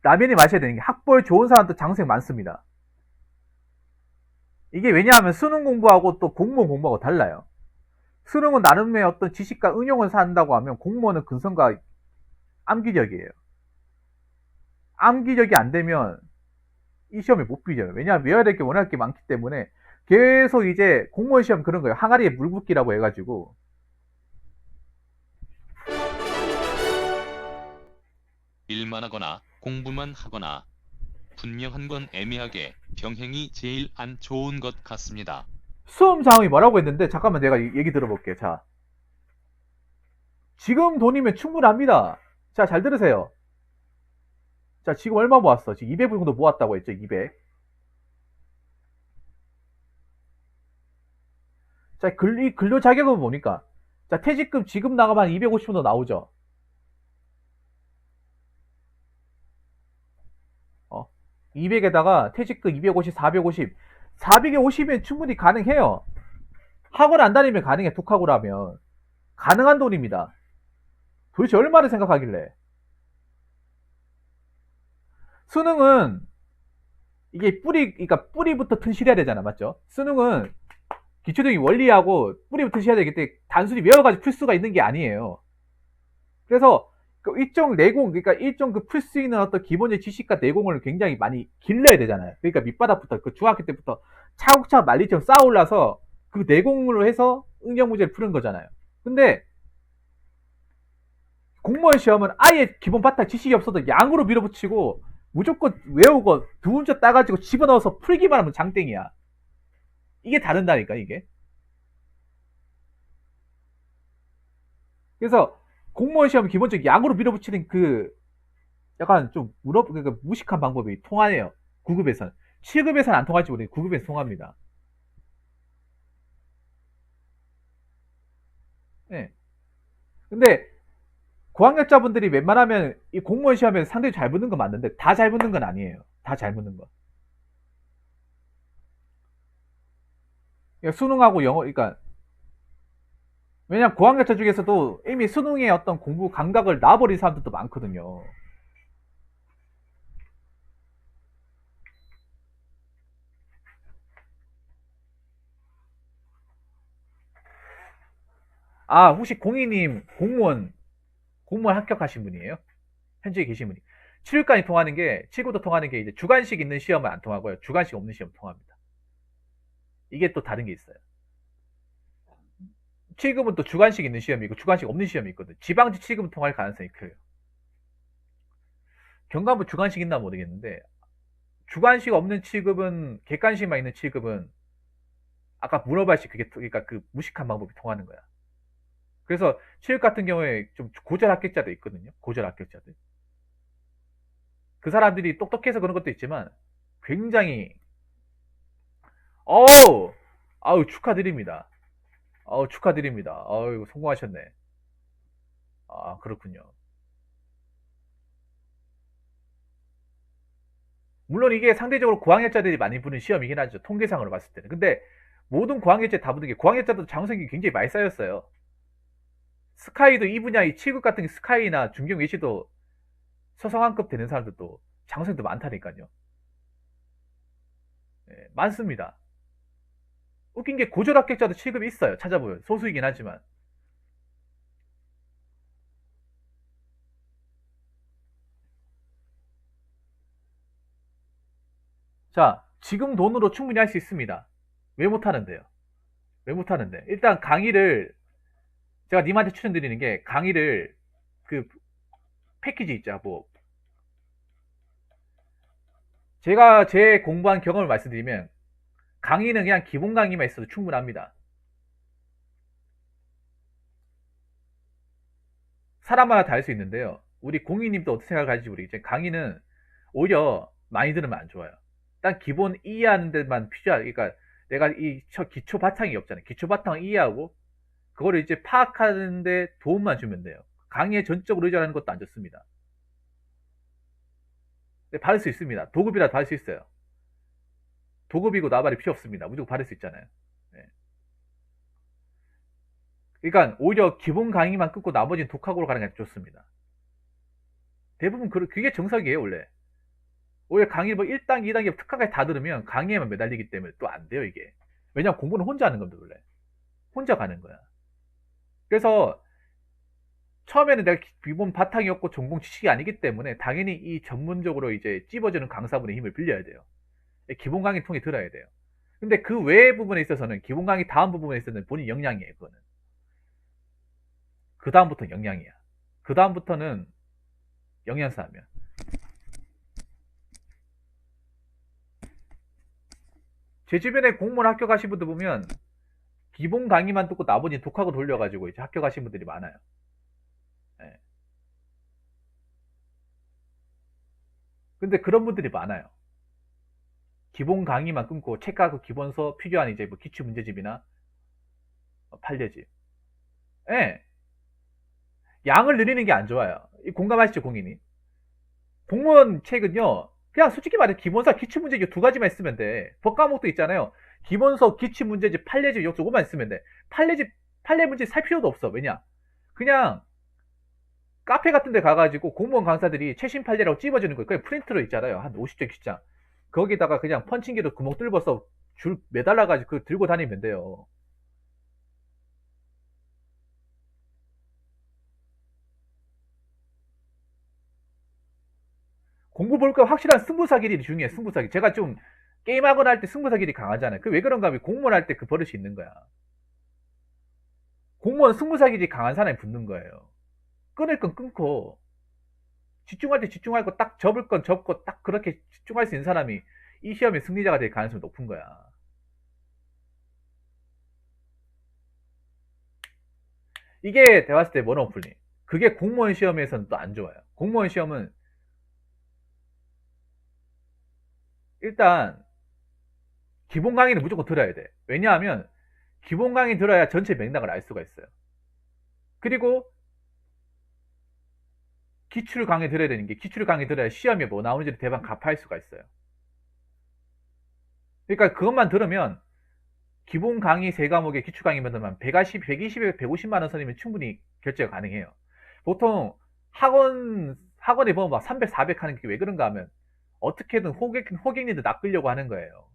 라면이 마셔야 되는 게 학벌 좋은 사람도 장생 많습니다. 이게 왜냐하면 수능 공부하고 또 공무원 공부하고 달라요. 수능은 나름의 어떤 지식과 응용을 산다고 하면 공무원은 근성과 암기력이에요. 암기력이 안 되면 이 시험에 못 비겨요. 왜냐하면 외워야 될 게 워낙 많기 때문에 계속 이제 공무원 시험 그런 거예요. 항아리에 물 붓기라고 해가지고. 일만 하거나 공부만 하거나 분명한 건 애매하게 병행이 제일 안 좋은 것 같습니다. 수험 상황이 뭐라고 했는데 잠깐만 내가 얘기 들어볼게. 자, 지금 돈이면 충분합니다. 자, 잘 들으세요. 자, 지금 얼마 모았어? 지금 200불 정도 모았다고 했죠. 200. 자, 이 근로 자격은 뭡니까? 자, 퇴직금 지금 나가면 250 정도 나오죠. 200에다가 퇴직금 250, 450. 450이면 충분히 가능해요. 학원 안 다니면 가능해. 독학으로 하면. 가능한 돈입니다. 도대체 얼마를 생각하길래. 수능은 이게 그러니까 뿌리부터 튼실해야 되잖아. 맞죠? 수능은 기초적인 원리하고 뿌리부터 튼실해야 되기 때문에 단순히 외워가지고 풀 수가 있는 게 아니에요. 그래서 그 일정 내공, 그러니까 일정 그 풀 수 있는 어떤 기본적 지식과 내공을 굉장히 많이 길러야 되잖아요. 그러니까 밑바닥부터 그 중학교 때부터 차곡차곡 말리처럼 쌓아올라서 그 내공으로 해서 응용 문제를 푸는 거잖아요. 근데 공무원 시험은 아예 기본 바탕 지식이 없어도 양으로 밀어붙이고 무조건 외우고 두 문제 따가지고 집어넣어서 풀기만 하면 장땡이야. 이게 다른다니까 이게. 그래서 공무원 시험 기본적으로 양으로 밀어붙이는 그 약간 좀 그러니까 무식한 방법이 통하네요. 9급에서는. 7급에서는 안 통할지 모르겠는데 9급에서 통합니다. 네. 근데 고학력자분들이 웬만하면 이 공무원 시험에 상당히 잘 붙는 거 맞는데 다 잘 붙는 건 아니에요. 다 잘 붙는 거. 그러니까 수능하고 영어, 그러니까 왜냐면 고학력자 중에서도 이미 수능의 어떤 공부 감각을 놔버린 사람들도 많거든요. 아, 혹시 공희님 공무원 합격하신 분이에요? 현재 계신 분이. 7급까지 통하는 게, 7급도 통하는 게 이제 주관식 있는 시험은 안 통하고요. 주관식 없는 시험 통합니다. 이게 또 다른 게 있어요. 7급은 또 주관식 있는 시험이 있고 주관식 없는 시험이 있거든. 지방지 7급은 통할 가능성이 커요. 경감부 주관식 있나 모르겠는데 주관식 없는 7급은 객관식만 있는 7급은 아까 물어봤지 그게 그러니까 그 무식한 방법이 통하는 거야. 그래서 7급 같은 경우에 좀 고졸 합격자도 있거든요. 고졸 합격자들. 그 사람들이 똑똑해서 그런 것도 있지만 굉장히 어우 아우 축하드립니다. 축하드립니다. 이거 성공하셨네. 아, 그렇군요. 물론 이게 상대적으로 고학력자들이 많이 보는 시험이긴 하죠. 통계상으로 봤을 때는. 근데 모든 고학력자 다 보는 게 고학력자도 장성이 굉장히 많이 쌓였어요. 스카이도 이 분야 이 7급 같은 게 스카이나 중경 외시도 서성한급 되는 사람들도 장성도 많다니까요. 예, 많습니다. 웃긴 게 고졸 합격자도 7급이 있어요. 찾아보면 소수이긴 하지만. 자, 지금 돈으로 충분히 할 수 있습니다. 왜 못하는데요? 왜 못하는데? 일단 강의를 제가 님한테 추천드리는 게 강의를 그 패키지 있죠. 뭐 제가 제 공부한 경험을 말씀드리면 강의는 그냥 기본 강의만 있어도 충분합니다. 사람마다 다를 수 있는데요. 우리 공희님도 어떻게 생각을 가질지 모르겠지만 강의는 오히려 많이 들으면 안 좋아요. 일단 기본 이해하는 데만 필요하 그러니까 내가 이 기초 바탕이 없잖아요. 기초 바탕을 이해하고 그거를 이제 파악하는데 도움만 주면 돼요. 강의에 전적으로 의존하는 것도 안 좋습니다. 근데 받을 수 있습니다. 도급이라도 받을 수 있어요. 도급이고 나발이 필요 없습니다. 무조건 받을 수 있잖아요. 네. 그러니까 오히려 기본 강의만 끊고 나머지는 독학으로 가는 게 좋습니다. 대부분 그게 정석이에요, 원래. 오히려 강의 뭐 1단계, 2단계 특강까지 다 들으면 강의에만 매달리기 때문에 또 안 돼요, 이게. 왜냐면 공부는 혼자 하는 겁니다, 원래. 혼자 가는 거야. 그래서 처음에는 내가 기본 바탕이 없고 전공 지식이 아니기 때문에 당연히 이 전문적으로 이제 찝어주는 강사분의 힘을 빌려야 돼요. 기본 강의 통해 들어야 돼요. 근데 그 외의 부분에 있어서는 기본 강의 다음 부분에 있어서는 본인 역량이에요. 그거는. 그 다음부터는 역량이야. 그 다음부터는 영양사면. 제 주변에 공무원 학교 가신 분들 보면 기본 강의만 듣고 나머지 독학으로 돌려가지고 이제 학교 가신 분들이 많아요. 예. 근데 그런 분들이 많아요. 기본 강의만 끊고 책하고 기본서 필요한 이제 뭐 기출 문제집이나 판례집. 예. 양을 늘리는 게 안 좋아요. 공감하시죠, 공인이? 공무원 책은요, 그냥 솔직히 말해 기본서 기출문제집 두 가지만 있으면 돼. 법과목도 있잖아요. 기본서 기출문제집 판례집 요거만 있으면 돼. 판례 문제 살 필요도 없어. 왜냐? 그냥 카페 같은 데 가가지고 공무원 강사들이 최신 판례라고 찝어주는 거예요. 그냥 프린트로 있잖아요. 한 50장, 60장. 거기다가 그냥 펀칭기로 구멍 뚫어서 줄 매달라가지고 그 들고 다니면 돼요. 공부 볼 거 확실한 승부사길이 중요해. 승부사길. 제가 좀 게임하거나 할 때 승부사길이 강하잖아요. 그 왜 그런가 하면 공무원 할 때 그 버릇이 있는 거야. 공무원 승부사길이 강한 사람이 붙는 거예요. 끊을 건 끊고 집중할 때 집중할 거 딱 접을 건 접고 딱 그렇게 집중할 수 있는 사람이 이 시험의 승리자가 될 가능성이 높은 거야. 이게 내가 봤을 때 원어플리. 그게 공무원 시험에서는 또 안 좋아요. 공무원 시험은 일단 기본 강의는 무조건 들어야 돼. 왜냐하면 기본 강의 들어야 전체 맥락을 알 수가 있어요. 그리고 기출 강의 들어야 되는 게 기출 강의 들어야 시험에 뭐 나오는지를 대강 갚할 수가 있어요. 그러니까 그것만 들으면 기본 강의 3과목에 기출 강의만 들으면 120에 150만 원 선이면 충분히 결제가 가능해요. 보통 학원에 보면 막 300, 400 하는 게 왜 그런가 하면 어떻게든 호객님들 낚으려고 하는 거예요.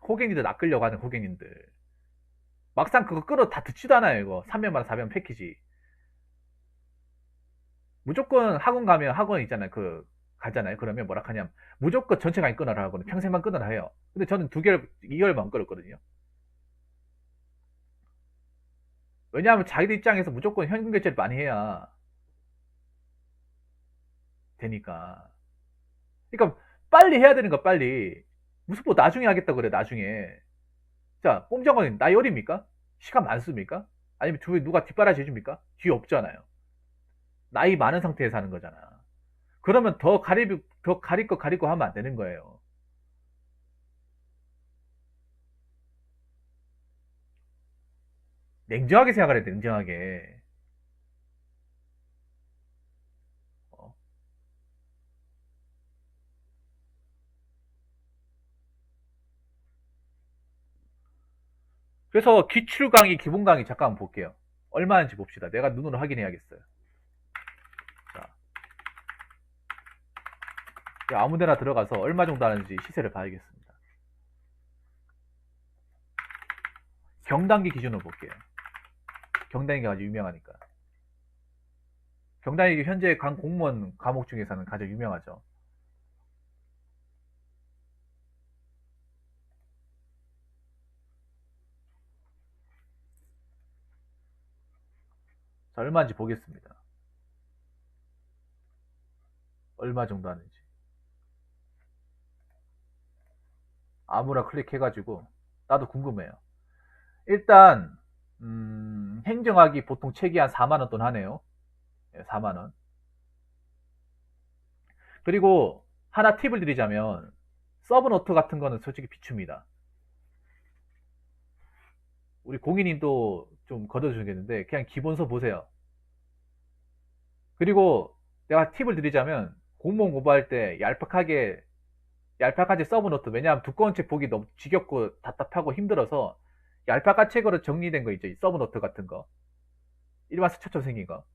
호객님들 낚으려고 하는 호객님들. 막상 그거 끌어 다 듣지도 않아요, 이거. 300만 원, 400만 패키지. 무조건 학원 가면 학원 있잖아요. 가잖아요. 그러면 뭐라 하냐면 무조건 전체 강의 끊어라 하고는 평생만 끊어라 해요. 근데 저는 2개월만 끊었거든요. 왜냐하면 자기들 입장에서 무조건 현금 결제를 많이 해야 되니까. 그러니까 빨리 해야 되는 거 빨리. 무슨 뭐 나중에 하겠다 그래 나중에. 자, 꼼정은 나이 어립니까? 시간 많습니까? 아니면 뒤에 누가 뒷바라지 해줍니까? 뒤에 없잖아요. 나이 많은 상태에서 하는 거잖아. 그러면 더 가리고 하면 안 되는 거예요. 냉정하게 생각을 해야 돼, 냉정하게. 어. 그래서 기출 강의, 기본 강의 잠깐 한번 볼게요. 얼마인지 봅시다. 내가 눈으로 확인해야겠어요. 자, 아무 데나 들어가서 얼마 정도 하는지 시세를 봐야겠습니다. 경단기 기준으로 볼게요. 경단기가 아주 유명하니까. 경단기 현재 강 공무원 과목 중에서는 가장 유명하죠. 자, 얼마인지 보겠습니다. 얼마 정도 하는지. 아무나 클릭해가지고 나도 궁금해요. 일단 행정학이 보통 책이 한 4만원 돈 하네요. 4만원. 그리고 하나 팁을 드리자면 서브노트 같은 거는 솔직히 비춥니다. 우리 공인님도 좀 걷어주겠는데 그냥 기본서 보세요. 그리고 내가 팁을 드리자면 공무원 공부할 때 얄팍하게 서브노트. 왜냐하면 두꺼운 책 보기 너무 지겹고 답답하고 힘들어서 얄팍한 책으로 정리된 거 있죠. 서브노트 같은 거. 일반 스쳐쳐 생긴 거.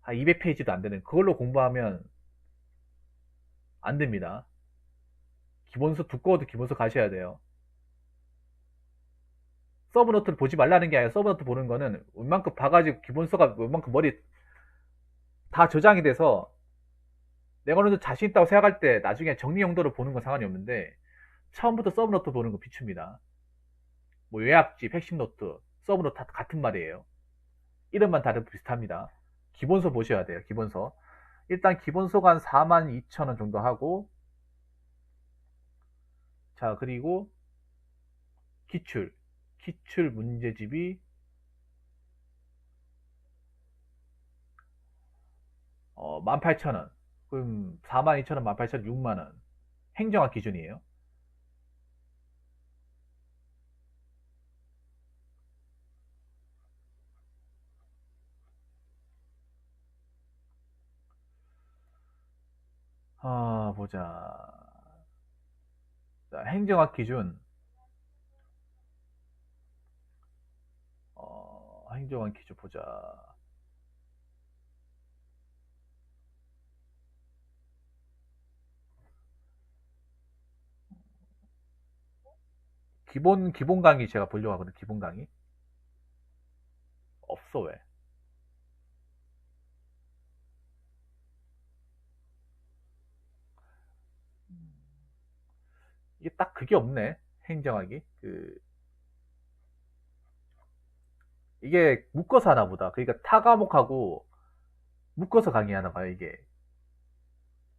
한 200페이지도 안 되는 그걸로 공부하면 안 됩니다. 기본서 두꺼워도 기본서 가셔야 돼요. 서브노트를 보지 말라는 게 아니라 서브노트 보는 거는 웬만큼 봐가지고 기본서가 웬만큼 머리 다 저장이 돼서 내가 어느 정도 자신 있다고 생각할 때 나중에 정리 용도로 보는 건 상관이 없는데 처음부터 서브노트 보는 거 비춥니다. 뭐 요약집, 핵심 노트, 서브노트 다 같은 말이에요. 이름만 다르고 비슷합니다. 기본서 보셔야 돼요. 기본서. 일단 기본서가 한 42,000원 정도 하고, 자, 그리고 기출 문제집이 18,000원. 그럼 42,000원, 18,000원, 6만원. 행정학 기준이에요. 보자. 자, 행정학 기준. 행정학 기준 보자. 기본 강의 제가 보려고 하거든. 기본 강의. 없어, 왜? 이게 딱 그게 없네. 행정학이. 이게 묶어서 하나 보다. 그러니까 타 과목하고 묶어서 강의하나 봐요, 이게.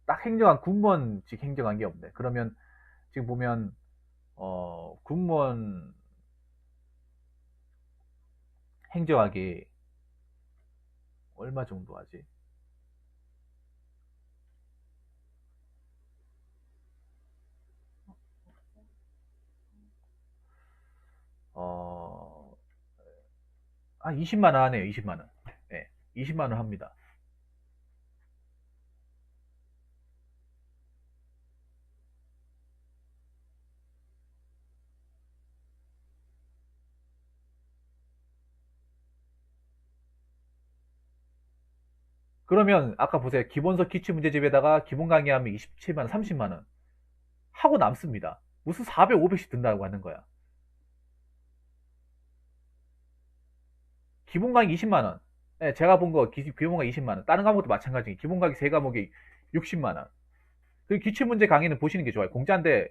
딱 행정학, 군무원직 행정한 게 없네. 그러면 지금 보면, 군무원 행정학이 얼마 정도 하지? 어, 20만 원 하네요, 20만 원. 네, 20만 원 합니다. 그러면 아까 보세요. 기본서 기출문제집에다가 기본 강의하면 27만 원, 30만 원 하고 남습니다. 무슨 400, 500씩 든다고 하는 거야. 기본 강의 20만 원. 네, 제가 본 거 기본 강의 20만 원. 다른 과목도 마찬가지. 기본 강의 세 과목이 60만 원. 그리고 기출문제 강의는 보시는 게 좋아요. 공짜인데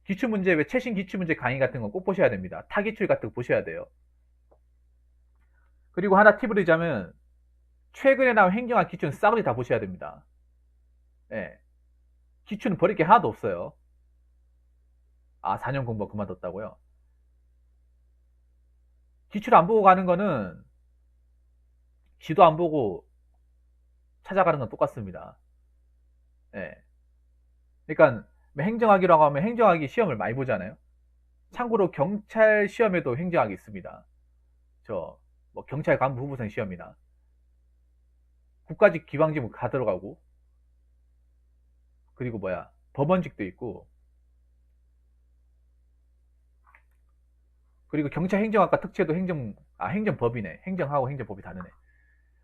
기출문제 왜 최신 기출문제 강의 같은 건 꼭 보셔야 됩니다. 타기출 같은 거 보셔야 돼요. 그리고 하나 팁을 드리자면 최근에 나온 행정학 기출은 싸그리 다 보셔야 됩니다. 예. 기출은 버릴 게 하나도 없어요. 4년 공부 그만뒀다고요? 기출 안 보고 가는 거는 지도 안 보고 찾아가는 건 똑같습니다. 예. 그러니까 행정학이라고 하면 행정학이 시험을 많이 보잖아요. 참고로 경찰 시험에도 행정학이 있습니다. 뭐 경찰 간부 후보생 시험이나 국가직 기방지문 다 들어가고, 그리고 법원직도 있고, 그리고 경찰 행정학과 특채도 행정법이네. 행정하고 행정법이 다르네.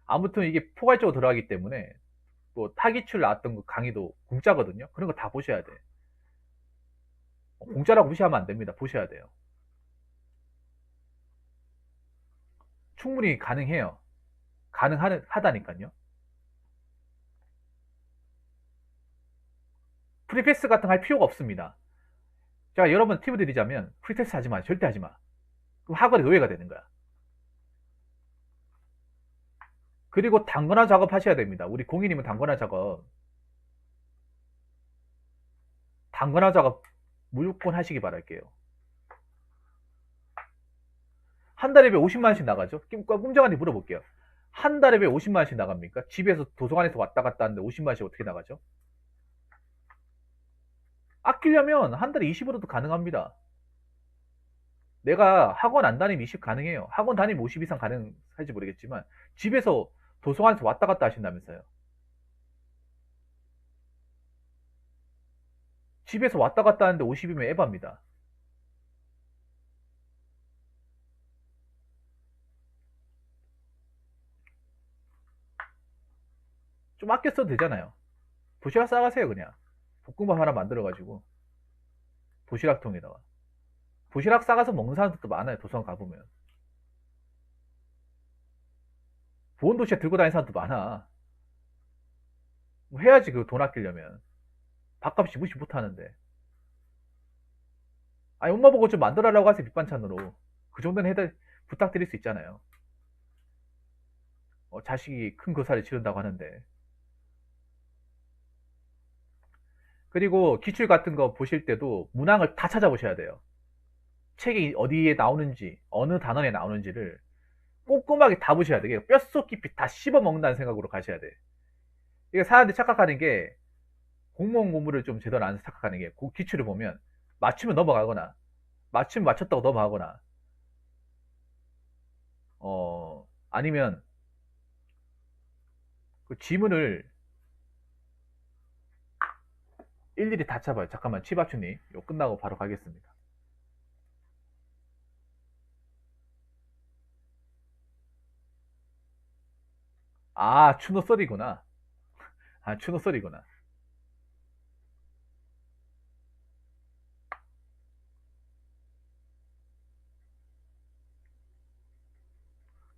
아무튼 이게 포괄적으로 들어가기 때문에 또 타기출 나왔던 거 강의도 공짜거든요. 그런 거 다 보셔야 돼. 공짜라고 무시하면 안 됩니다. 보셔야 돼요. 충분히 가능해요. 가능하다니까요. 프리패스 같은 거 할 필요가 없습니다. 제가 여러분 팁을 드리자면 프리패스 하지 마. 절대 하지 마. 그럼 학원에 노예가 되는 거야. 그리고 단권화 작업 하셔야 됩니다. 우리 공인이면 단권화 작업 무조건 하시기 바랄게요. 한 달에 왜 50만 원씩 나가죠? 꼼짝한테 물어볼게요. 한 달에 왜 50만 원씩 나갑니까? 집에서 도서관에서 왔다 갔다 하는데 50만 원씩 어떻게 나가죠? 아끼려면 한 달에 20으로도 가능합니다. 내가 학원 안 다니면 20 가능해요. 학원 다니면 50 이상 가능할지 모르겠지만 집에서 도서관에서 왔다 갔다 하신다면서요. 집에서 왔다 갔다 하는데 50이면 에바입니다. 좀 아껴 써도 되잖아요. 도시락 싸가세요, 그냥. 볶음밥 하나 만들어가지고 도시락통에다가 도시락 싸가서 먹는 사람들도 많아요. 도서관 가보면 보온 도시락 들고 다니는 사람도 많아. 뭐 해야지 그 돈 아끼려면. 밥값이 무시 못하는데. 아니 엄마 보고 좀 만들어라고 하세요 밑반찬으로. 그 정도는 부탁드릴 수 있잖아요. 자식이 큰 교사를 치른다고 하는데. 그리고 기출 같은 거 보실 때도 문항을 다 찾아보셔야 돼요. 책이 어디에 나오는지 어느 단원에 나오는지를 꼼꼼하게 다 보셔야 돼. 뼛속 깊이 다 씹어먹는다는 생각으로 가셔야 돼. 이게 사람들이 착각하는 게 공무원 공부를 좀 제대로 안 해서 착각하는 게 기출을 보면 맞추면 넘어가거나 맞추면 맞췄다고 넘어가거나 아니면 그 지문을 일일이 다 잡아요. 잠깐만 치바추님 이거 끝나고 바로 가겠습니다. 아 추노썰이구나. 아 추노썰이구나.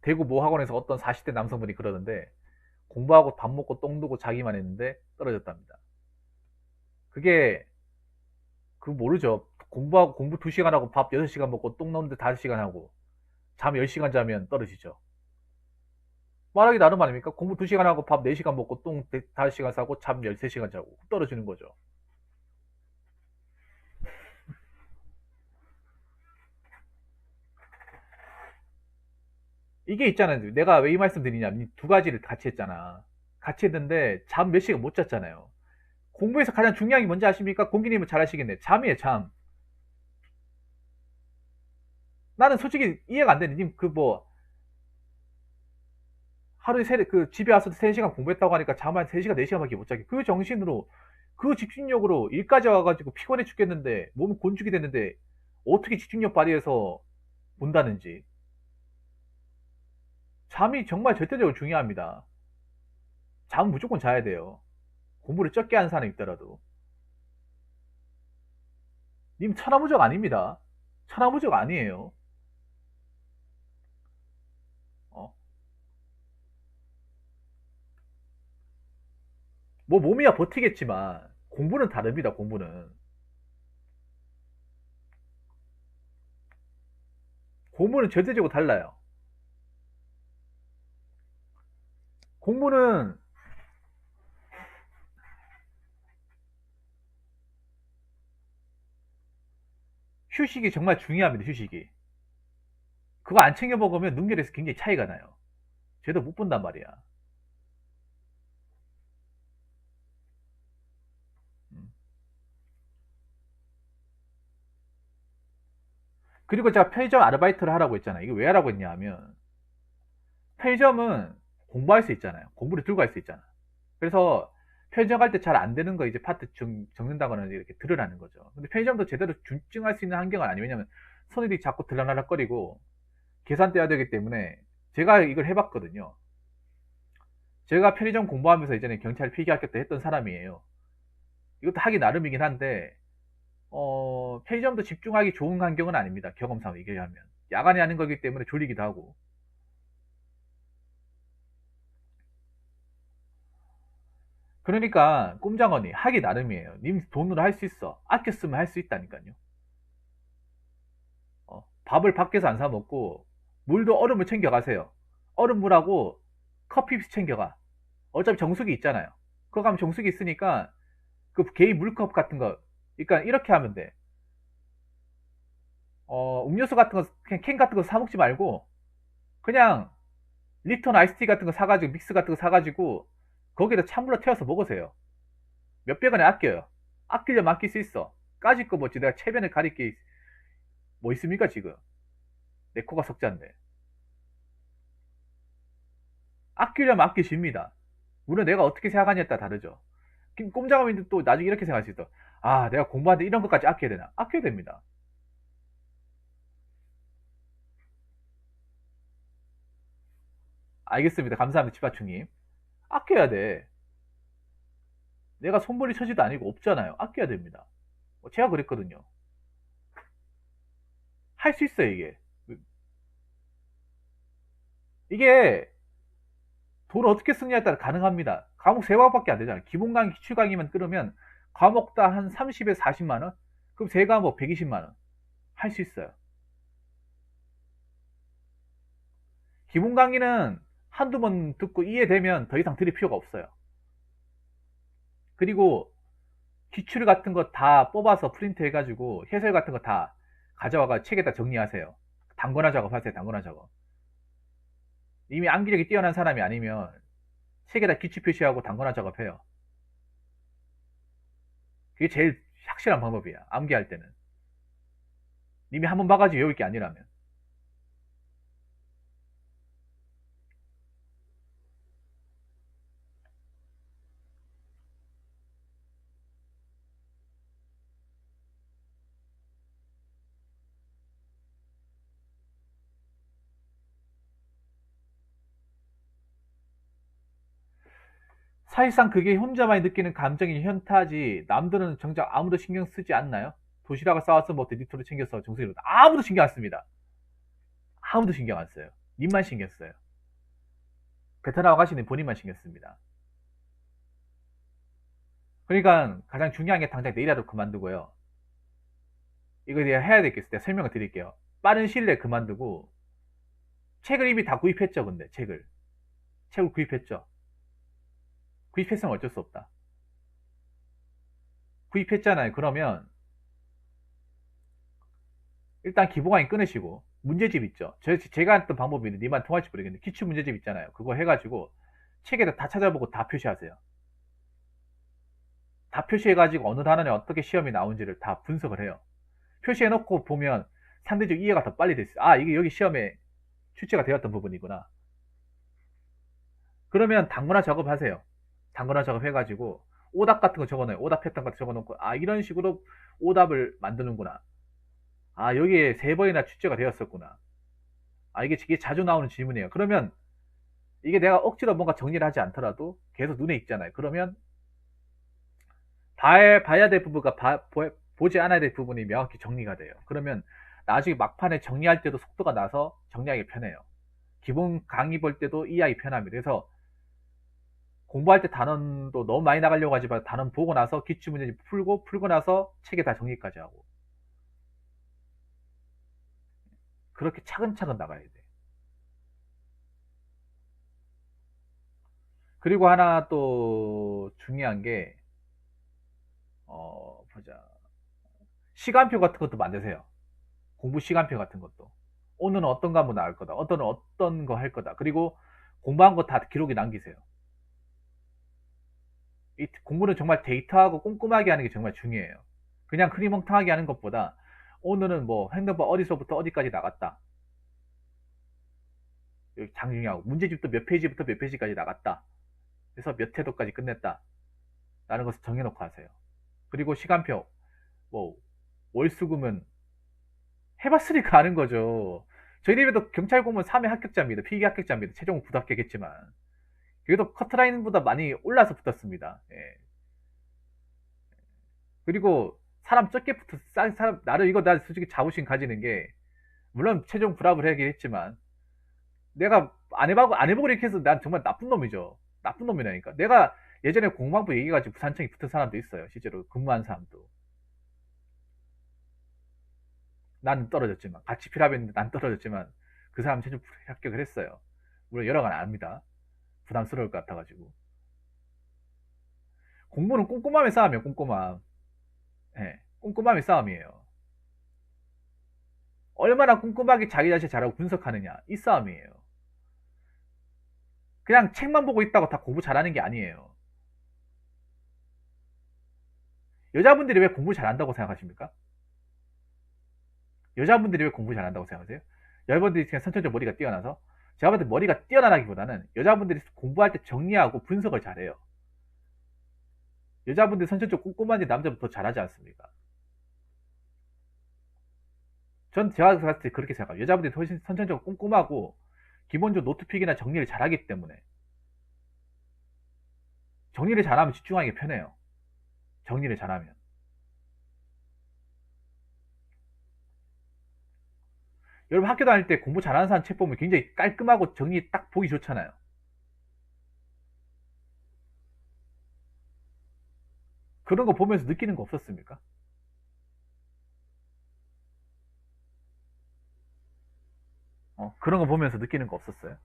대구 모 학원에서 어떤 40대 남성분이 그러는데 공부하고 밥 먹고 똥 누고 자기만 했는데 떨어졌답니다. 그게 모르죠. 공부하고 공부 2시간 하고 밥 6시간 먹고 똥 넣는데 5시간 하고 잠 10시간 자면 떨어지죠. 말하기 나름 아닙니까? 공부 2시간 하고 밥 4시간 먹고 똥 5시간 싸고 잠 13시간 자고 떨어지는 거죠. 이게 있잖아요. 내가 왜 이 말씀 드리냐면 두 가지를 같이 했잖아. 같이 했는데 잠 몇 시간 못 잤잖아요. 공부에서 가장 중요한 게 뭔지 아십니까? 공기님은 잘 아시겠네. 잠이에요, 잠. 나는 솔직히 이해가 안 되는 님, 하루에 집에 와서 3시간 공부했다고 하니까 잠 한 3시간, 4시간밖에 못 자게. 그 정신으로, 그 집중력으로 일까지 와가지고 피곤해 죽겠는데, 몸은 곤죽이 됐는데, 어떻게 집중력 발휘해서 본다는지. 잠이 정말 절대적으로 중요합니다. 잠은 무조건 자야 돼요. 공부를 적게 하는 사람이 있더라도. 님 천하무적 아닙니다. 천하무적 아니에요. 어. 뭐 몸이야 버티겠지만 공부는 다릅니다. 공부는 절대적으로 달라요. 공부는 휴식이 정말 중요합니다. 휴식이. 그거 안 챙겨 먹으면 능률에서 굉장히 차이가 나요. 쟤도 못 본단 말이야. 음. 그리고 제가 편의점 아르바이트를 하라고 했잖아요. 이게 왜 하라고 했냐 하면 편의점은 공부할 수 있잖아요. 공부를 들고 갈 수 있잖아. 그래서 편의점 갈 때 잘 안 되는 거 이제 파트 적는다거나 이렇게 들으라는 거죠. 근데 편의점도 제대로 집중할 수 있는 환경은 아니에요. 왜냐면 손들이 자꾸 들락날락거리고 계산돼야 되기 때문에 제가 이걸 해봤거든요. 제가 편의점 공부하면서 예전에 경찰 필기학교 때 했던 사람이에요. 이것도 하기 나름이긴 한데 편의점도 집중하기 좋은 환경은 아닙니다. 경험상 얘기하면 야간에 하는 거기 때문에 졸리기도 하고. 그러니까 꼼장어니 하기 나름이에요. 님 돈으로 할 수 있어. 아껴 쓰면 할 수 있다니까요. 밥을 밖에서 안 사 먹고 물도 얼음을 챙겨 가세요. 얼음물하고 커피 챙겨가. 어차피 정수기 있잖아요. 그거 가면 정수기 있으니까 그 개인 물컵 같은 거, 그러니까 이렇게 하면 돼. 음료수 같은 거, 그냥 캔 같은 거 사 먹지 말고 그냥 립톤 아이스티 같은 거 사가지고 믹스 같은 거 사가지고 거기다 찬물로 태워서 먹으세요. 몇백 원에 아껴요. 아끼려면 아낄 수 있어. 까짓 거 뭐지? 내가 체면을 가릴 게 뭐 있습니까 지금? 내 코가 석자인데. 아끼려면 아끼십니다. 물론 내가 어떻게 생각하냐에 따라 다르죠. 꼼짝없이 또 나중에 이렇게 생각할 수 있어. 아, 내가 공부하는데 이런 것까지 아껴야 되나? 아껴야 됩니다. 알겠습니다. 감사합니다. 치바충님. 아껴야 돼. 내가 손벌이 처지도 아니고 없잖아요. 아껴야 됩니다. 제가 그랬거든요. 할 수 있어요, 이게. 이게 돈을 어떻게 쓰느냐에 따라 가능합니다. 과목 3과목밖에 안 되잖아요. 기본 강의, 기출 강의만 끊으면 과목당 한 30에서 40만원? 그럼 3과목 120만원. 할 수 있어요. 기본 강의는 한두 번 듣고 이해되면 더 이상 들을 필요가 없어요. 그리고 기출 같은 거 다 뽑아서 프린트 해가지고 해설 같은 거 다 가져와가 책에다 정리하세요. 단권화 작업하세요. 단권화 작업. 이미 암기력이 뛰어난 사람이 아니면 책에다 기출 표시하고 단권화 작업해요. 그게 제일 확실한 방법이야. 암기할 때는. 이미 한번 봐가지고 외울 게 아니라면. 사실상 그게 혼자만이 느끼는 감정이 현타지 남들은 정작 아무도 신경 쓰지 않나요? 도시락을 싸왔어 뭐 데디토를 챙겼어 정수리로 아무도 신경 안 씁니다. 아무도 신경 안 써요. 님만 신경 써요. 베트남 아가씨는 본인만 신경 씁니다. 그러니까 가장 중요한 게 당장 내일이라도 그만두고요. 이거 내가 해야 되겠어요. 내가 설명을 드릴게요. 빠른 시일 내에 그만두고 책을 이미 다 구입했죠. 근데 책을 구입했죠. 구입했으면 어쩔 수 없다. 구입했잖아요. 그러면 일단 기본강의 끊으시고 문제집 있죠. 제가 했던 방법이 니만 통할지 모르겠는데 기출 문제집 있잖아요. 그거 해가지고 책에다 다 찾아보고 다 표시하세요. 다 표시해가지고 어느 단원에 어떻게 시험이 나온지를 다 분석을 해요. 표시해놓고 보면 상대적 이해가 더 빨리 됐어요. 아, 이게 여기 시험에 출제가 되었던 부분이구나. 그러면 단권화 작업하세요. 단권화 작업해가지고 오답 같은 거 적어놔요. 오답 패턴 같은 거 적어놓고 아, 이런 식으로 오답을 만드는구나. 아, 여기에 3번이나 출제가 되었었구나. 아, 이게 자주 나오는 질문이에요. 그러면 이게 내가 억지로 뭔가 정리를 하지 않더라도 계속 눈에 익잖아요. 그러면 봐야 될 부분과 보지 않아야 될 부분이 명확히 정리가 돼요. 그러면 나중에 막판에 정리할 때도 속도가 나서 정리하기 편해요. 기본 강의 볼 때도 이해하기 편합니다. 그래서 공부할 때 단원도 너무 많이 나가려고 하지 말고 단원 보고 나서 기출문제 풀고 나서 책에 다 정리까지 하고 그렇게 차근차근 나가야 돼. 그리고 하나 또 중요한 게 보자. 시간표 같은 것도 만드세요. 공부 시간표 같은 것도. 오늘은 어떤 과목 나올 거다. 어떤 거 할 거다. 그리고 공부한 거 다 기록에 남기세요. 이 공부는 정말 데이터하고 꼼꼼하게 하는 게 정말 중요해요. 그냥 흐리멍텅하게 하는 것보다 오늘은 뭐 핸드폰 어디서부터 어디까지 나갔다. 여기 장중하고 문제집도 몇 페이지부터 몇 페이지까지 나갔다. 그래서 몇 회도까지 끝냈다. 라는 것을 정해놓고 하세요. 그리고 시간표. 뭐 월수금은 해봤으니까 아는 거죠. 저희 집에도 경찰 공무원 3회 합격자입니다. 필기 합격자입니다. 최종 부합격했지만 그래도 커트라인보다 많이 올라서 붙었습니다. 예. 그리고 사람 적게 붙어 사람 나를 이거 나 솔직히 자부심 가지는 게 물론 최종 불합을 하긴 했지만 내가 안 해보고 이렇게 해서 난 정말 나쁜 놈이죠. 나쁜 놈이라니까. 내가 예전에 공방부 얘기해가지고 부산청에 붙은 사람도 있어요. 실제로 근무한 사람도. 난 떨어졌지만 같이 필합했는데 난 떨어졌지만 그 사람 최종 합격을 했어요. 물론 여러 건 압니다. 부담스러울 것 같아가지고. 공부는 꼼꼼함의 싸움이에요. 꼼꼼함. 예, 꼼꼼함의 싸움이에요. 얼마나 꼼꼼하게 자기 자신 잘하고 분석하느냐 이 싸움이에요. 그냥 책만 보고 있다고 다 공부 잘하는 게 아니에요. 여자분들이 왜 공부 잘한다고 생각하십니까? 여자분들이 왜 공부 잘한다고 생각하세요? 여자분들이 그냥 선천적 머리가 뛰어나서 제가 봤을 때 머리가 뛰어나기보다는 여자분들이 공부할 때 정리하고 분석을 잘해요. 여자분들이 선천적 꼼꼼한지 남자보다 더 잘하지 않습니까? 전 제가 봤을 때 그렇게 생각해요. 여자분들이 훨씬 선천적으로 꼼꼼하고 기본적으로 노트픽이나 정리를 잘하기 때문에 정리를 잘하면 집중하기 편해요. 정리를 잘하면. 여러분 학교 다닐 때 공부 잘하는 사람 책 보면 굉장히 깔끔하고 정리 딱 보기 좋잖아요. 그런 거 보면서 느끼는 거 없었습니까? 그런 거 보면서 느끼는 거 없었어요?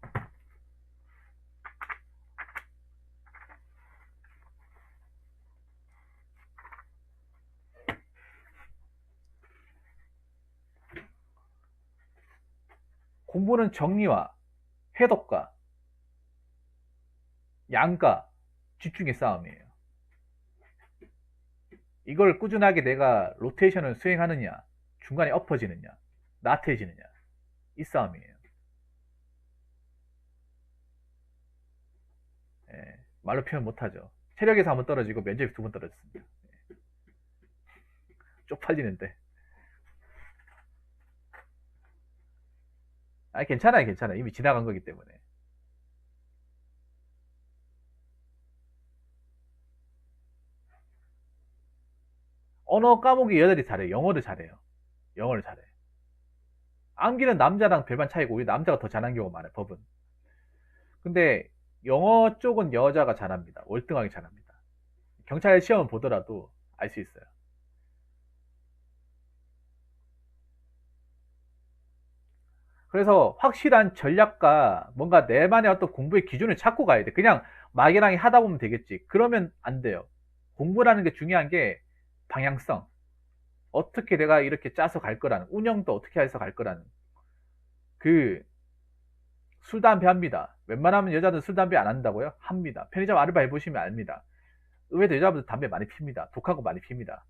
공부는 정리와 해독과 양과 집중의 싸움이에요. 이걸 꾸준하게 내가 로테이션을 수행하느냐, 중간에 엎어지느냐, 나태해지느냐, 이 싸움이에요. 예, 말로 표현 못하죠. 체력에서 한번 떨어지고 면접에서 2번 떨어졌습니다. 예. 쪽팔리는데. 아, 괜찮아요, 괜찮아요. 이미 지나간 거기 때문에. 언어 과목이 여자들이 잘해요. 영어를 잘해요. 영어를 잘해. 암기는 남자랑 별반 차이고, 우리 남자가 더 잘하는 경우가 많아요, 법은. 근데 영어 쪽은 여자가 잘합니다. 월등하게 잘합니다. 경찰 시험 보더라도 알 수 있어요. 그래서 확실한 전략과 뭔가 내만의 어떤 공부의 기준을 찾고 가야 돼. 그냥 막연하게 하다 보면 되겠지. 그러면 안 돼요. 공부라는 게 중요한 게 방향성. 어떻게 내가 이렇게 짜서 갈 거라는, 운영도 어떻게 해서 갈 거라는. 그, 술, 담배 합니다. 웬만하면 여자들 술, 담배 안 한다고요? 합니다. 편의점 아르바이트 해보시면 압니다. 의외로 여자분들 담배 많이 핍니다. 독하고 많이 핍니다.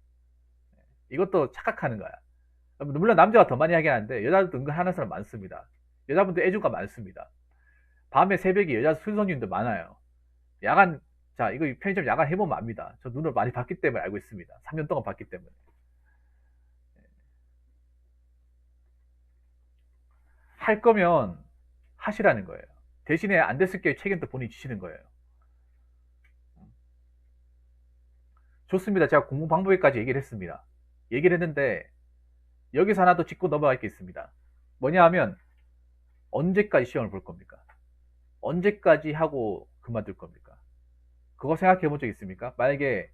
이것도 착각하는 거야. 물론 남자가 더 많이 하긴 하는데 여자들도 은근 하는 사람 많습니다. 여자분들 애주가 많습니다. 밤에 새벽에 여자 순손님도 많아요. 야간, 자, 이거 편의점 야간 해보면 압니다. 저 눈을 많이 봤기 때문에 알고 있습니다. 3년 동안 봤기 때문에. 할 거면 하시라는 거예요. 대신에 안 됐을 게 책임도 본인이 지시는 거예요. 좋습니다. 제가 공부 방법에까지 얘기를 했습니다. 얘기를 했는데 여기서 하나 더 짚고 넘어갈 게 있습니다. 뭐냐 하면 언제까지 시험을 볼 겁니까? 언제까지 하고 그만둘 겁니까? 그거 생각해 본 적 있습니까? 만약에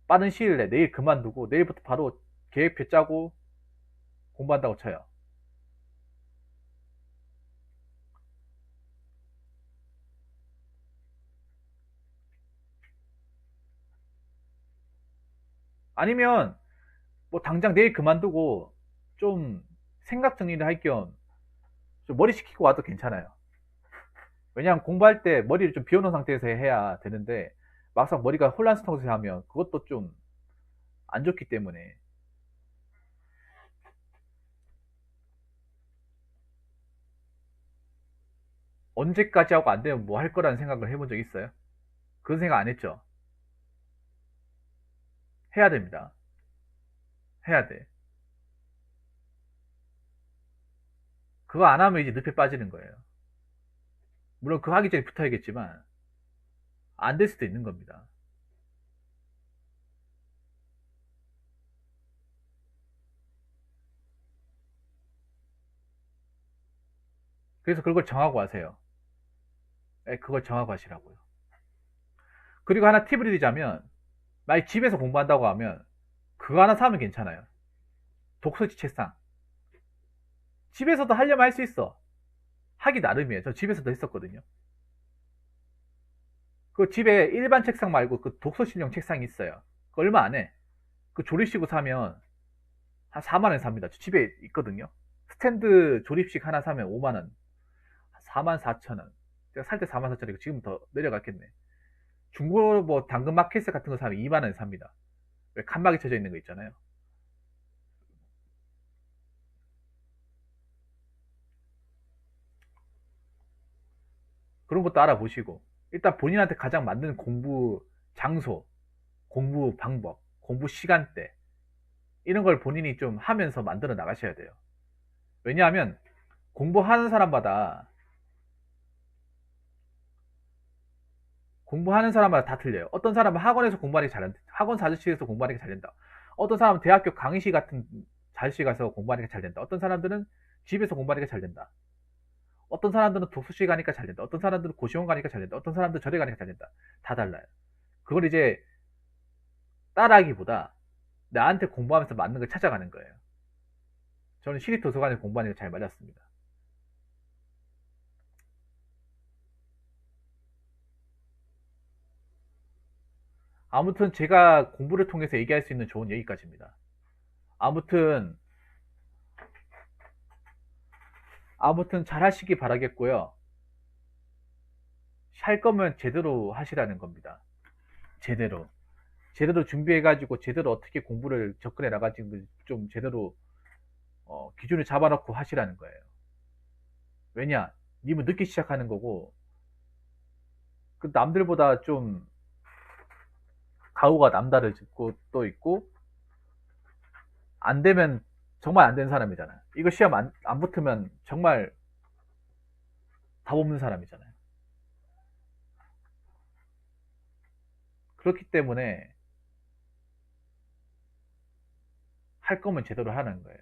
빠른 시일 내에 내일 그만두고 내일부터 바로 계획표 짜고 공부한다고 쳐요. 아니면 뭐 당장 내일 그만두고 좀 생각 정리를 할 겸 좀 머리 식히고 와도 괜찮아요. 왜냐하면 공부할 때 머리를 좀 비워놓은 상태에서 해야 되는데 막상 머리가 혼란스러워서 하면 그것도 좀 안 좋기 때문에. 언제까지 하고 안 되면 뭐 할 거라는 생각을 해본 적 있어요? 그런 생각 안 했죠? 해야 됩니다. 해야 돼. 그거 안 하면 이제 늪에 빠지는 거예요. 물론 그 하기 전에 붙어야겠지만 안 될 수도 있는 겁니다. 그래서 그걸 정하고 하세요. 그걸 정하고 하시라고요. 그리고 하나 팁을 드리자면 만약 집에서 공부한다고 하면 그거 하나 사면 괜찮아요. 독서지 책상. 집에서도 하려면 할 수 있어. 하기 나름이에요. 저 집에서도 했었거든요. 그 집에 일반 책상 말고 그 독서실용 책상이 있어요. 그 얼마 안 해. 그 조립식으로 사면 한 4만 원 삽니다. 저 집에 있거든요. 스탠드 조립식 하나 사면 5만 원. 4만 4천 원. 제가 살 때 4만 4천 원이고 지금 더 내려갔겠네. 중고 뭐 당근 마켓 같은 거 사면 2만 원 삽니다. 왜 칸막이 쳐져 있는 거 있잖아요. 그런 것도 알아보시고 일단 본인한테 가장 맞는 공부 장소, 공부 방법, 공부 시간대 이런 걸 본인이 좀 하면서 만들어 나가셔야 돼요. 왜냐하면 공부하는 사람마다 다 틀려요. 어떤 사람은 학원에서 공부하는 게 잘된다. 학원 자습실에서 공부하는 게 잘 된다. 어떤 사람은 대학교 강의실 같은 자습실 가서 공부하는 게 잘 된다. 어떤 사람들은 집에서 공부하는 게 잘 된다. 어떤 사람들은 독서실 가니까 잘 된다. 어떤 사람들은 고시원 가니까 잘 된다. 어떤 사람들은 절에 가니까 잘 된다. 다 달라요. 그걸 이제 따라하기보다 나한테 공부하면서 맞는 걸 찾아가는 거예요. 저는 시립도서관에서 공부하는 게 잘 맞았습니다. 아무튼 제가 공부를 통해서 얘기할 수 있는 좋은 여기까지입니다. 아무튼 잘 하시기 바라겠고요. 할 거면 제대로 하시라는 겁니다. 제대로 준비해가지고 제대로 어떻게 공부를 접근해 나가지고 좀 제대로 기준을 잡아놓고 하시라는 거예요. 왜냐, 님은 늦게 시작하는 거고 그 남들보다 좀 가오가 남다르고 또 있고 안 되면 정말 안 되는 사람이잖아요. 이거 시험 안 붙으면 정말 답 없는 사람이잖아요. 그렇기 때문에 할 거면 제대로 하는 거예요.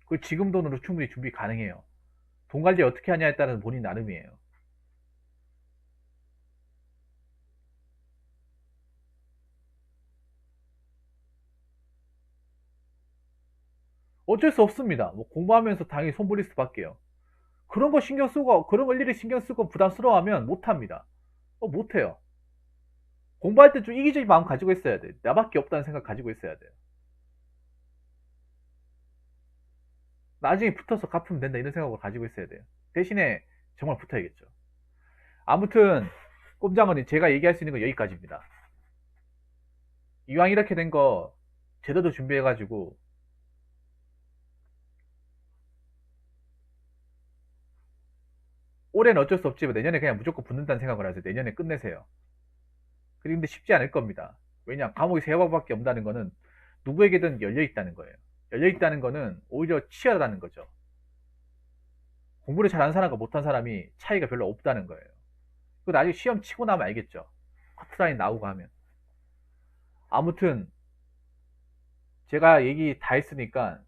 그 지금 돈으로 충분히 준비 가능해요. 돈 관리 어떻게 하냐에 따라서 본인 나름이에요. 어쩔 수 없습니다. 뭐 공부하면서 당연히 손 벌릴 수밖에요. 그런 거 신경 쓰고 그런 걸 일일이 신경 쓰고 부담스러워하면 못합니다. 못해요. 공부할 때 좀 이기적인 마음 가지고 있어야 돼. 나밖에 없다는 생각 가지고 있어야 돼요. 나중에 붙어서 갚으면 된다 이런 생각을 가지고 있어야 돼요. 대신에 정말 붙어야겠죠. 아무튼 꼼장어님 제가 얘기할 수 있는 건 여기까지입니다. 이왕 이렇게 된 거 제대로 준비해가지고 올해는 어쩔 수 없지만 내년에 그냥 무조건 붙는다는 생각을 하세요. 내년에 끝내세요. 그런데 쉽지 않을 겁니다. 왜냐, 감옥이 세 번밖에 없다는 거는 누구에게든 열려있다는 거예요. 열려있다는 거는 오히려 치열하다는 거죠. 공부를 잘하는 사람과 못한 사람이 차이가 별로 없다는 거예요. 그 나중에 시험 치고 나면 알겠죠. 커트라인 나오고 하면. 아무튼 제가 얘기 다 했으니까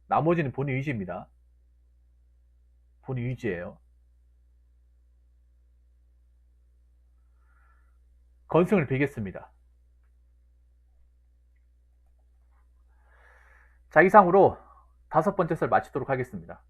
나머지는 본인 의지입니다. 본인 의지예요. 건승을 빌겠습니다. 자, 이상으로 5번째 썰 마치도록 하겠습니다.